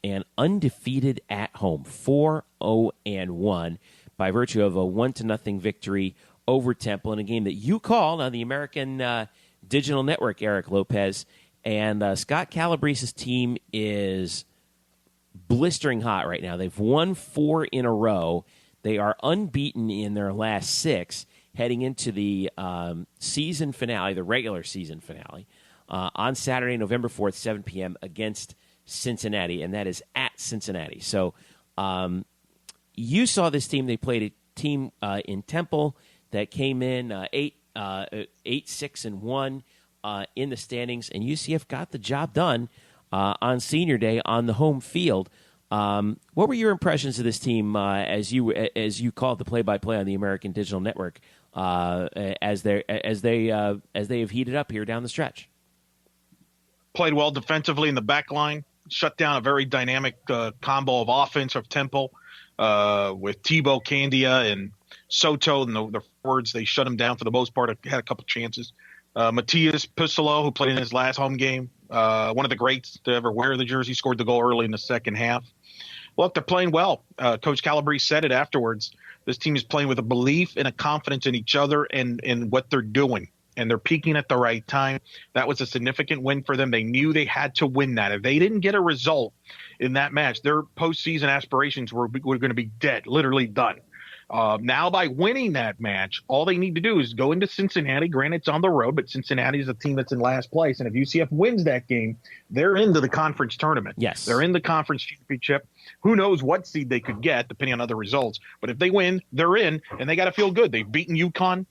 and undefeated at home, 4-0-1 by virtue of a 1-0 victory over Temple in a game that you called on the American Digital Network, Eric Lopez. And Scott Calabrese's team is blistering hot right now. They've won 4 in a row. They are unbeaten in their last 6, heading into the season finale, the regular season finale, on Saturday, November 4th, 7 p.m. against Cincinnati, and that is at Cincinnati. So you saw this team. They played a team in Temple that came in 8-6-1 in the standings, and UCF got the job done on Senior Day on the home field. What were your impressions of this team as you called the play-by-play on the American Digital Network as they have heated up here down the stretch? Played well defensively in the back line, shut down a very dynamic combo of offense of Temple with Tebow, Candia, and Soto and the forwards. They shut him down for the most part. Had a couple chances. Matias Pisolo, who played in his last home game, one of the greats to ever wear the jersey, scored the goal early in the second half. Look, they're playing well. Coach Calabrese said it afterwards. This team is playing with a belief and a confidence in each other and in what they're doing, and they're peaking at the right time. That was a significant win for them. They knew they had to win that. If they didn't get a result in that match, their postseason aspirations were going to be dead, literally done. Now, by winning that match, all they need to do is go into Cincinnati. Granted, it's on the road, but Cincinnati is a team that's in last place. And if UCF wins that game, they're into the conference tournament. Yes. They're in the conference championship. Who knows what seed they could get, depending on other results. But if they win, they're in, and they got to feel good. They've beaten UConn,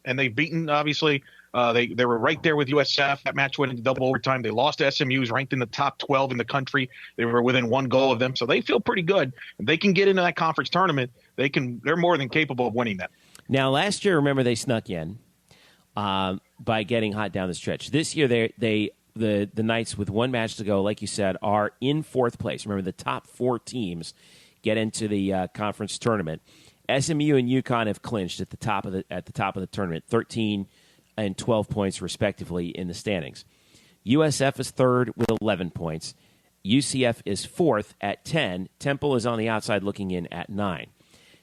and they've beaten, obviously, they were right there with USF. That match went into double overtime. They lost to SMU, who's ranked in the top 12 in the country. They were within one goal of them, so they feel pretty good. If they can get into that conference tournament, they're more than capable of winning that. Now, last year, remember, they snuck in by getting hot down the stretch. This year, the Knights, with one match to go, like you said, are in fourth place. Remember, the top 4 teams get into the conference tournament. SMU and UConn have clinched at the top of the tournament, 13 and 12 points, respectively, in the standings. USF is third with 11 points. UCF is fourth at 10. Temple is on the outside looking in at 9.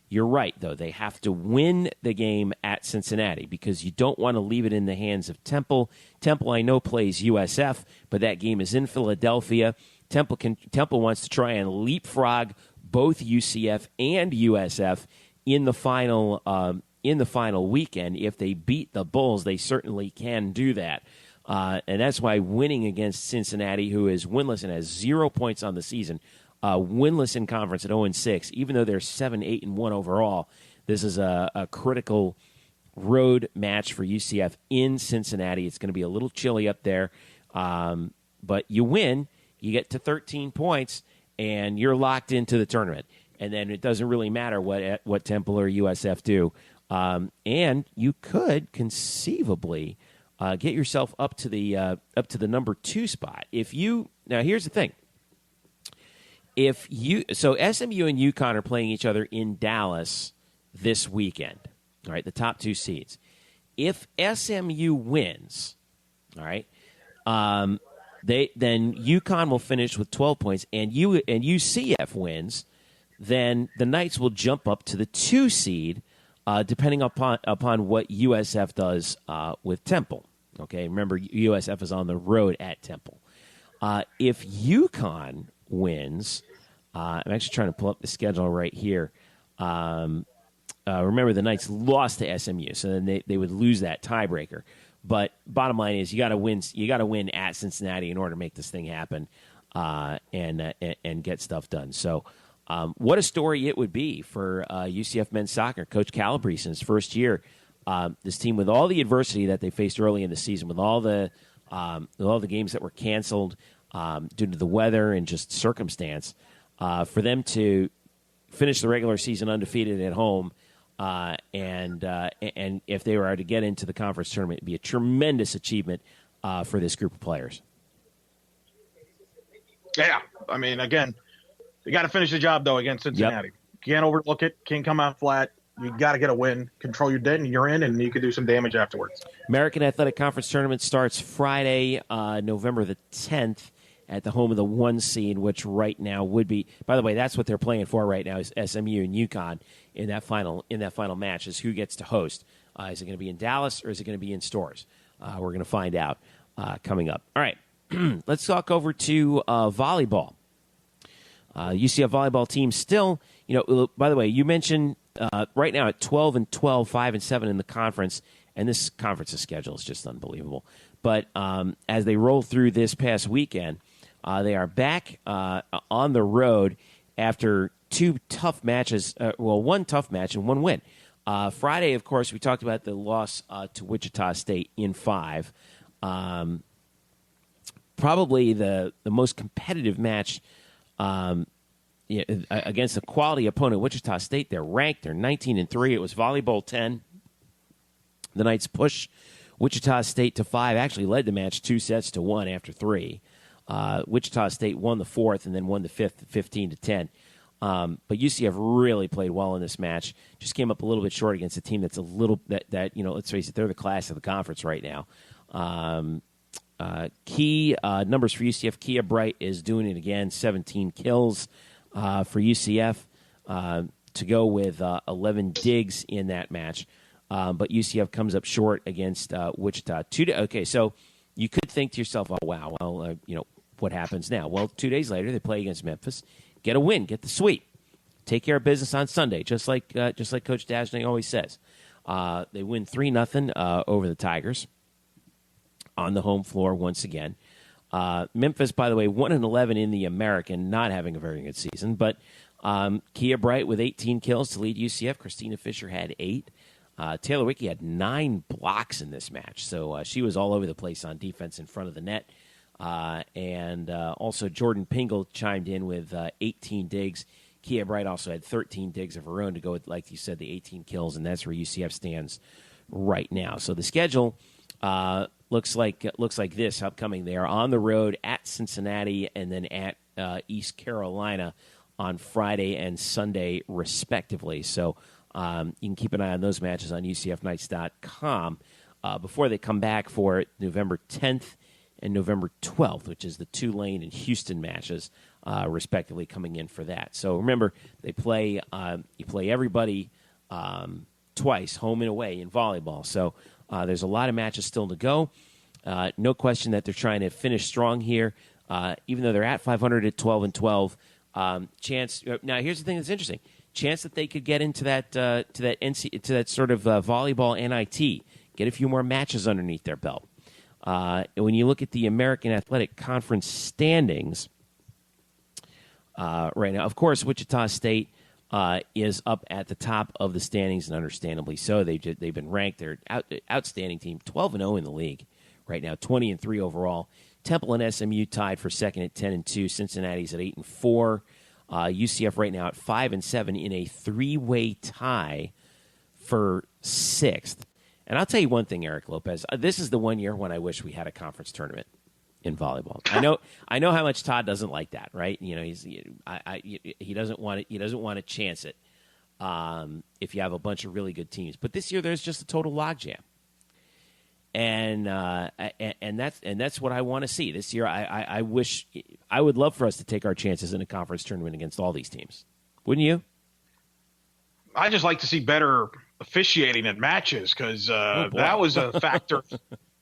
You're right, though. They have to win the game at Cincinnati because you don't want to leave it in the hands of Temple. Temple, I know, plays USF, but that game is in Philadelphia. Temple wants to try and leapfrog both UCF and USF in the final weekend. If they beat the Bulls, they certainly can do that. And that's why winning against Cincinnati, who is winless and has 0 points on the season, winless in conference at 0-6, even though they're 7-8-1 overall, this is a critical road match for UCF in Cincinnati. It's going to be a little chilly up there, but you win, you get to 13 points, and you're locked into the tournament. And then it doesn't really matter what Temple or USF do. And you could conceively get yourself up to the number 2 spot. Now here's the thing: so SMU and UConn are playing each other in Dallas this weekend. All right, the top 2 seeds. If SMU wins, all right, then UConn will finish with 12 points, and UCF wins, then the Knights will jump up to the 2 seed. Depending upon what USF does with Temple. Okay, remember, USF is on the road at Temple. If UConn wins, I'm actually trying to pull up the schedule right here. Remember, the Knights lost to SMU, so then they would lose that tiebreaker. But bottom line is, you got to win at Cincinnati in order to make this thing happen and get stuff done. So. What a story it would be for UCF men's soccer. Coach Calabrese in his first year, this team, with all the adversity that they faced early in the season, with all the games that were canceled due to the weather and just circumstance, for them to finish the regular season undefeated at home, and if they were to get into the conference tournament, it'd be a tremendous achievement for this group of players. Yeah, I mean, again, you got to finish the job, though, against Cincinnati. Yep. Can't overlook it. Can't come out flat. You got to get a win. Control your debt, and you're in, and you can do some damage afterwards. American Athletic Conference Tournament starts Friday, November the 10th, at the home of the 1 seed, which right now would be. By the way, that's what they're playing for right now, is SMU and UConn in that final match. Is who gets to host. Is it going to be in Dallas or is it going to be in Storrs? We're going to find out coming up. All right, let's talk over to volleyball. UCF volleyball team still, by the way, you mentioned right now at 12-12, 5-7 in the conference, and this conference's schedule is just unbelievable. But as they roll through this past weekend, they are back on the road after 2 tough matches. 1 tough match and 1 win. Friday, of course, we talked about the loss to Wichita State in 5. Probably the most competitive match. Against a quality opponent, Wichita State. They're ranked. They're 19-3. It was volleyball 10. The Knights push Wichita State to 5. Actually led the match 2-1 after 3. Wichita State won the 4th and then won the 5th, 15-10. But UCF really played well in this match. Just came up a little bit short against a team that's a little that let's face it, they're the class of the conference right now. Key numbers for UCF. Kia Bright is doing it again. 17 kills for UCF to go with 11 digs in that match. But UCF comes up short against Wichita. Okay, so you could think to yourself, oh, wow, well, what happens now? Well, 2 days later, they play against Memphis, get a win, get the sweep. take care of business on Sunday, just like Coach Dagenet always says. They win 3-0 over the Tigers on the home floor once again. Memphis, by the way, 1-11 in the American, not having a very good season. But Kia Bright with 18 kills to lead UCF. Christina Fisher had 8. Taylor Wicke had 9 blocks in this match. So she was all over the place on defense in front of the net. And also Jordan Pingle chimed in with 18 digs. Kia Bright also had 13 digs of her own to go with, like you said, the 18 kills, and that's where UCF stands right now. So the schedule looks like this upcoming. They are on the road at Cincinnati and then at East Carolina on Friday and Sunday, respectively. So you can keep an eye on those matches on UCFnights.com before they come back for November 10th and November 12th, which is the Tulane and Houston matches, respectively, coming in for that. So remember, they play you play everybody twice, home and away in volleyball. So there's a lot of matches still to go. No question that they're trying to finish strong here, even though they're at 500 at 12-12. Chance. Now, here's the thing that's interesting: chance that they could get into that to that sort of volleyball NIT, get a few more matches underneath their belt. When you look at the American Athletic Conference standings right now, of course, Wichita State is up at the top of the standings, and understandably so. They've been ranked. They're outstanding team, 12-0 in the league right now, 20-3 overall. Temple and SMU tied for second at 10-2. Cincinnati's at 8-4. UCF right now at 5-7 in a 3-way tie for sixth. And I'll tell you one thing, Eric Lopez. This is the one year when I wish we had a conference tournament in volleyball. I know how much Todd doesn't like that, right? You know, he doesn't want it. He doesn't want to chance it if you have a bunch of really good teams. But this year, there's just a total logjam, and that's what I want to see this year. I wish I would love for us to take our chances in a conference tournament against all these teams. Wouldn't you? I just like to see better officiating at matches because that was a factor.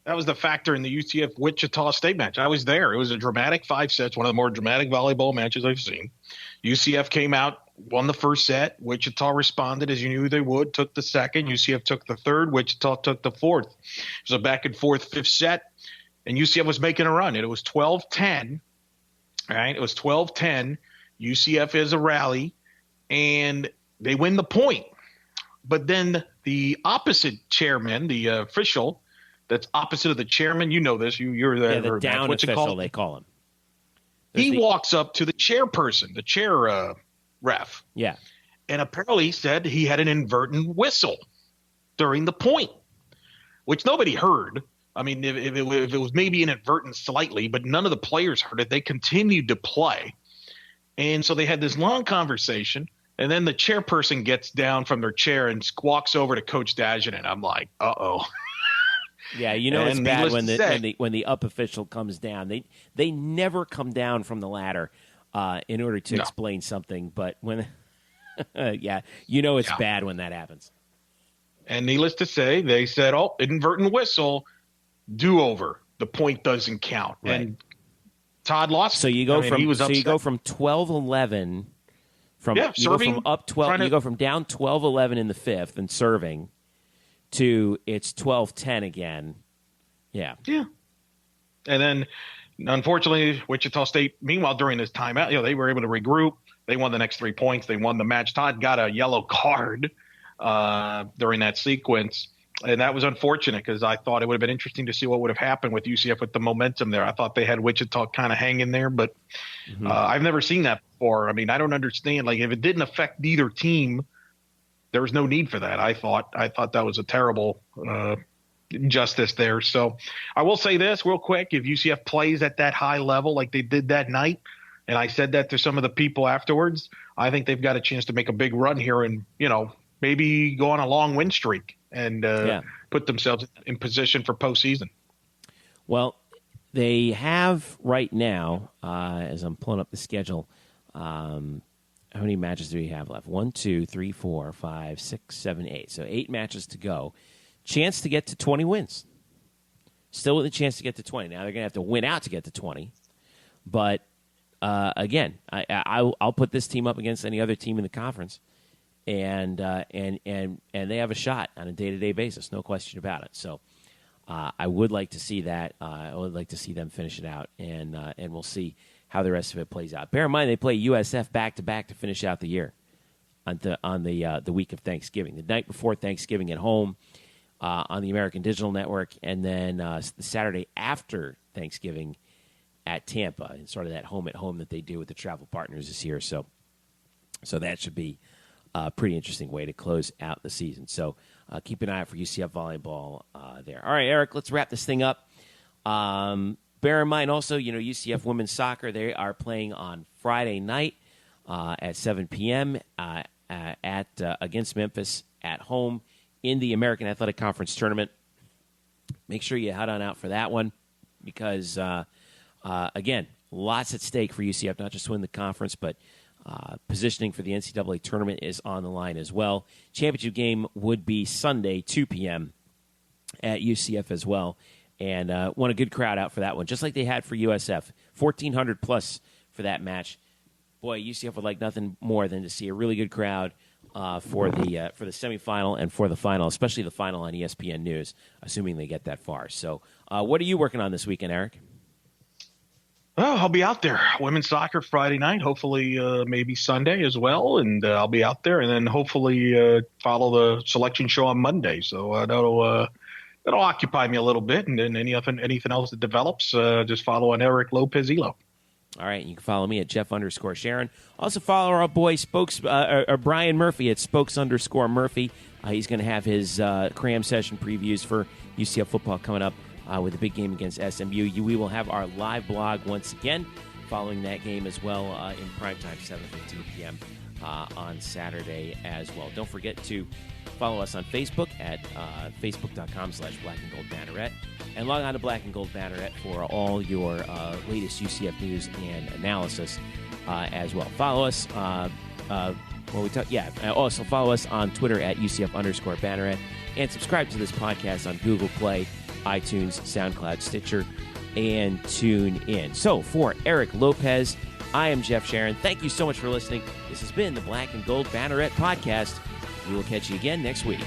That was the factor in the UCF Wichita State match. I was there. It was a dramatic 5 sets, one of the more dramatic volleyball matches I've seen. UCF came out, won the first set. Wichita responded as you knew they would, took the second. UCF took the third. Wichita took the fourth. It was a back and forth 5th set, and UCF was making a run. It was 12-10. All right, it was 12-10. UCF is a rally, and they win the point. But then the opposite chairman, the official that's opposite of the chairman, you know this, you're there. Yeah, the down official, they call him. He walks up to the chairperson, the chair ref. Yeah. And apparently said he had an inadvertent whistle during the point, which nobody heard. I mean, if it was maybe inadvertent slightly, but none of the players heard it. They continued to play. And so they had this long conversation. And then the chairperson gets down from their chair and walks over to Coach Dagenet, and I'm like, uh-oh. Yeah, you know it's bad when the up official comes down. They never come down from the ladder in order to explain something, but when it's bad when that happens. And needless to say, they said, "Oh, inadvertent whistle, do over. The point doesn't count." Right. And Todd lost. So you go from 12-11 serving up 12. You go from down 12-11 in the 5th and serving to it's 12-10 again. Yeah. Yeah. And then, unfortunately, Wichita State, meanwhile, during this timeout, they were able to regroup. They won the next 3 points. They won the match. Todd got a yellow card during that sequence. And that was unfortunate because I thought it would have been interesting to see what would have happened with UCF with the momentum there. I thought they had Wichita kind of hanging there, but I've never seen that before. I mean, I don't understand. Like, if it didn't affect either team, there was no need for that. I thought that was a terrible injustice there. So I will say this real quick. If UCF plays at that high level like they did that night, and I said that to some of the people afterwards, I think they've got a chance to make a big run here and, maybe go on a long win streak and put themselves in position for postseason. Well, they have right now, as I'm pulling up the schedule, how many matches do we have left? 1, 2, 3, 4, 5, 6, 7, 8. So 8 matches to go. Chance to get to 20 wins. Still with a chance to get to 20. Now they're going to have to win out to get to 20. But again, I'll put this team up against any other team in the conference, and they have a shot on a day-to-day basis, no question about it. So I would like to see that. I would like to see them finish it out, and we'll see how the rest of it plays out. Bear in mind, they play USF back-to-back to finish out the year on the week of Thanksgiving, the night before Thanksgiving at home on the American Digital Network, and then the Saturday after Thanksgiving at Tampa, and sort of that home-at-home that they do with the travel partners this year. So that should be a pretty interesting way to close out the season. So keep an eye out for UCF volleyball there. All right, Eric, let's wrap this thing up. Bear in mind also, UCF women's soccer, they are playing on Friday night at 7 p.m. Against Memphis at home in the American Athletic Conference tournament. Make sure you head on out for that one because, again, lots at stake for UCF, not just win the conference, but positioning for the NCAA tournament is on the line as well. Championship game would be Sunday, 2 p.m. at UCF as well. And want a good crowd out for that one, just like they had for USF. 1,400 plus for that match. Boy, UCF would like nothing more than to see a really good crowd for the semifinal and for the final, especially the final on ESPN News, assuming they get that far. So what are you working on this weekend, Eric? Oh, I'll be out there. Women's soccer Friday night, hopefully maybe Sunday as well, and I'll be out there, and then hopefully follow the selection show on Monday. So that'll occupy me a little bit, and then anything else that develops, just follow on Eric Lopez Elo. All right, you can follow me at Jeff_Sharon. Also follow our boy Brian Murphy at Spokes_Murphy. He's going to have his cram session previews for UCF football coming up with a big game against SMU. We will have our live blog once again following that game as well in primetime, 7:15 p.m. On Saturday as well. Don't forget to follow us on Facebook at facebook.com/Black and Gold Banneret, and log on to Black and Gold Banneret for all your latest UCF news and analysis as well. Follow us. Also follow us on Twitter at UCF_Banneret, and subscribe to this podcast on Google Play, iTunes, SoundCloud, Stitcher, and TuneIn. So for Eric Lopez, I am Jeff Sharon. Thank you so much for listening. This has been the Black and Gold Banneret Podcast. We will catch you again next week.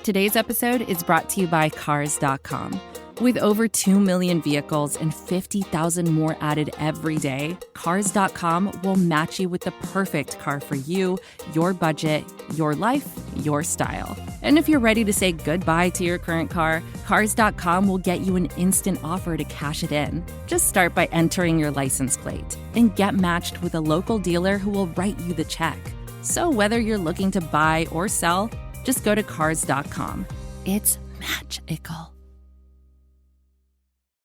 Today's episode is brought to you by Cars.com. With over 2 million vehicles and 50,000 more added every day, Cars.com will match you with the perfect car for you, your budget, your life, your style. And if you're ready to say goodbye to your current car, Cars.com will get you an instant offer to cash it in. Just start by entering your license plate and get matched with a local dealer who will write you the check. So whether you're looking to buy or sell, just go to Cars.com. It's magical.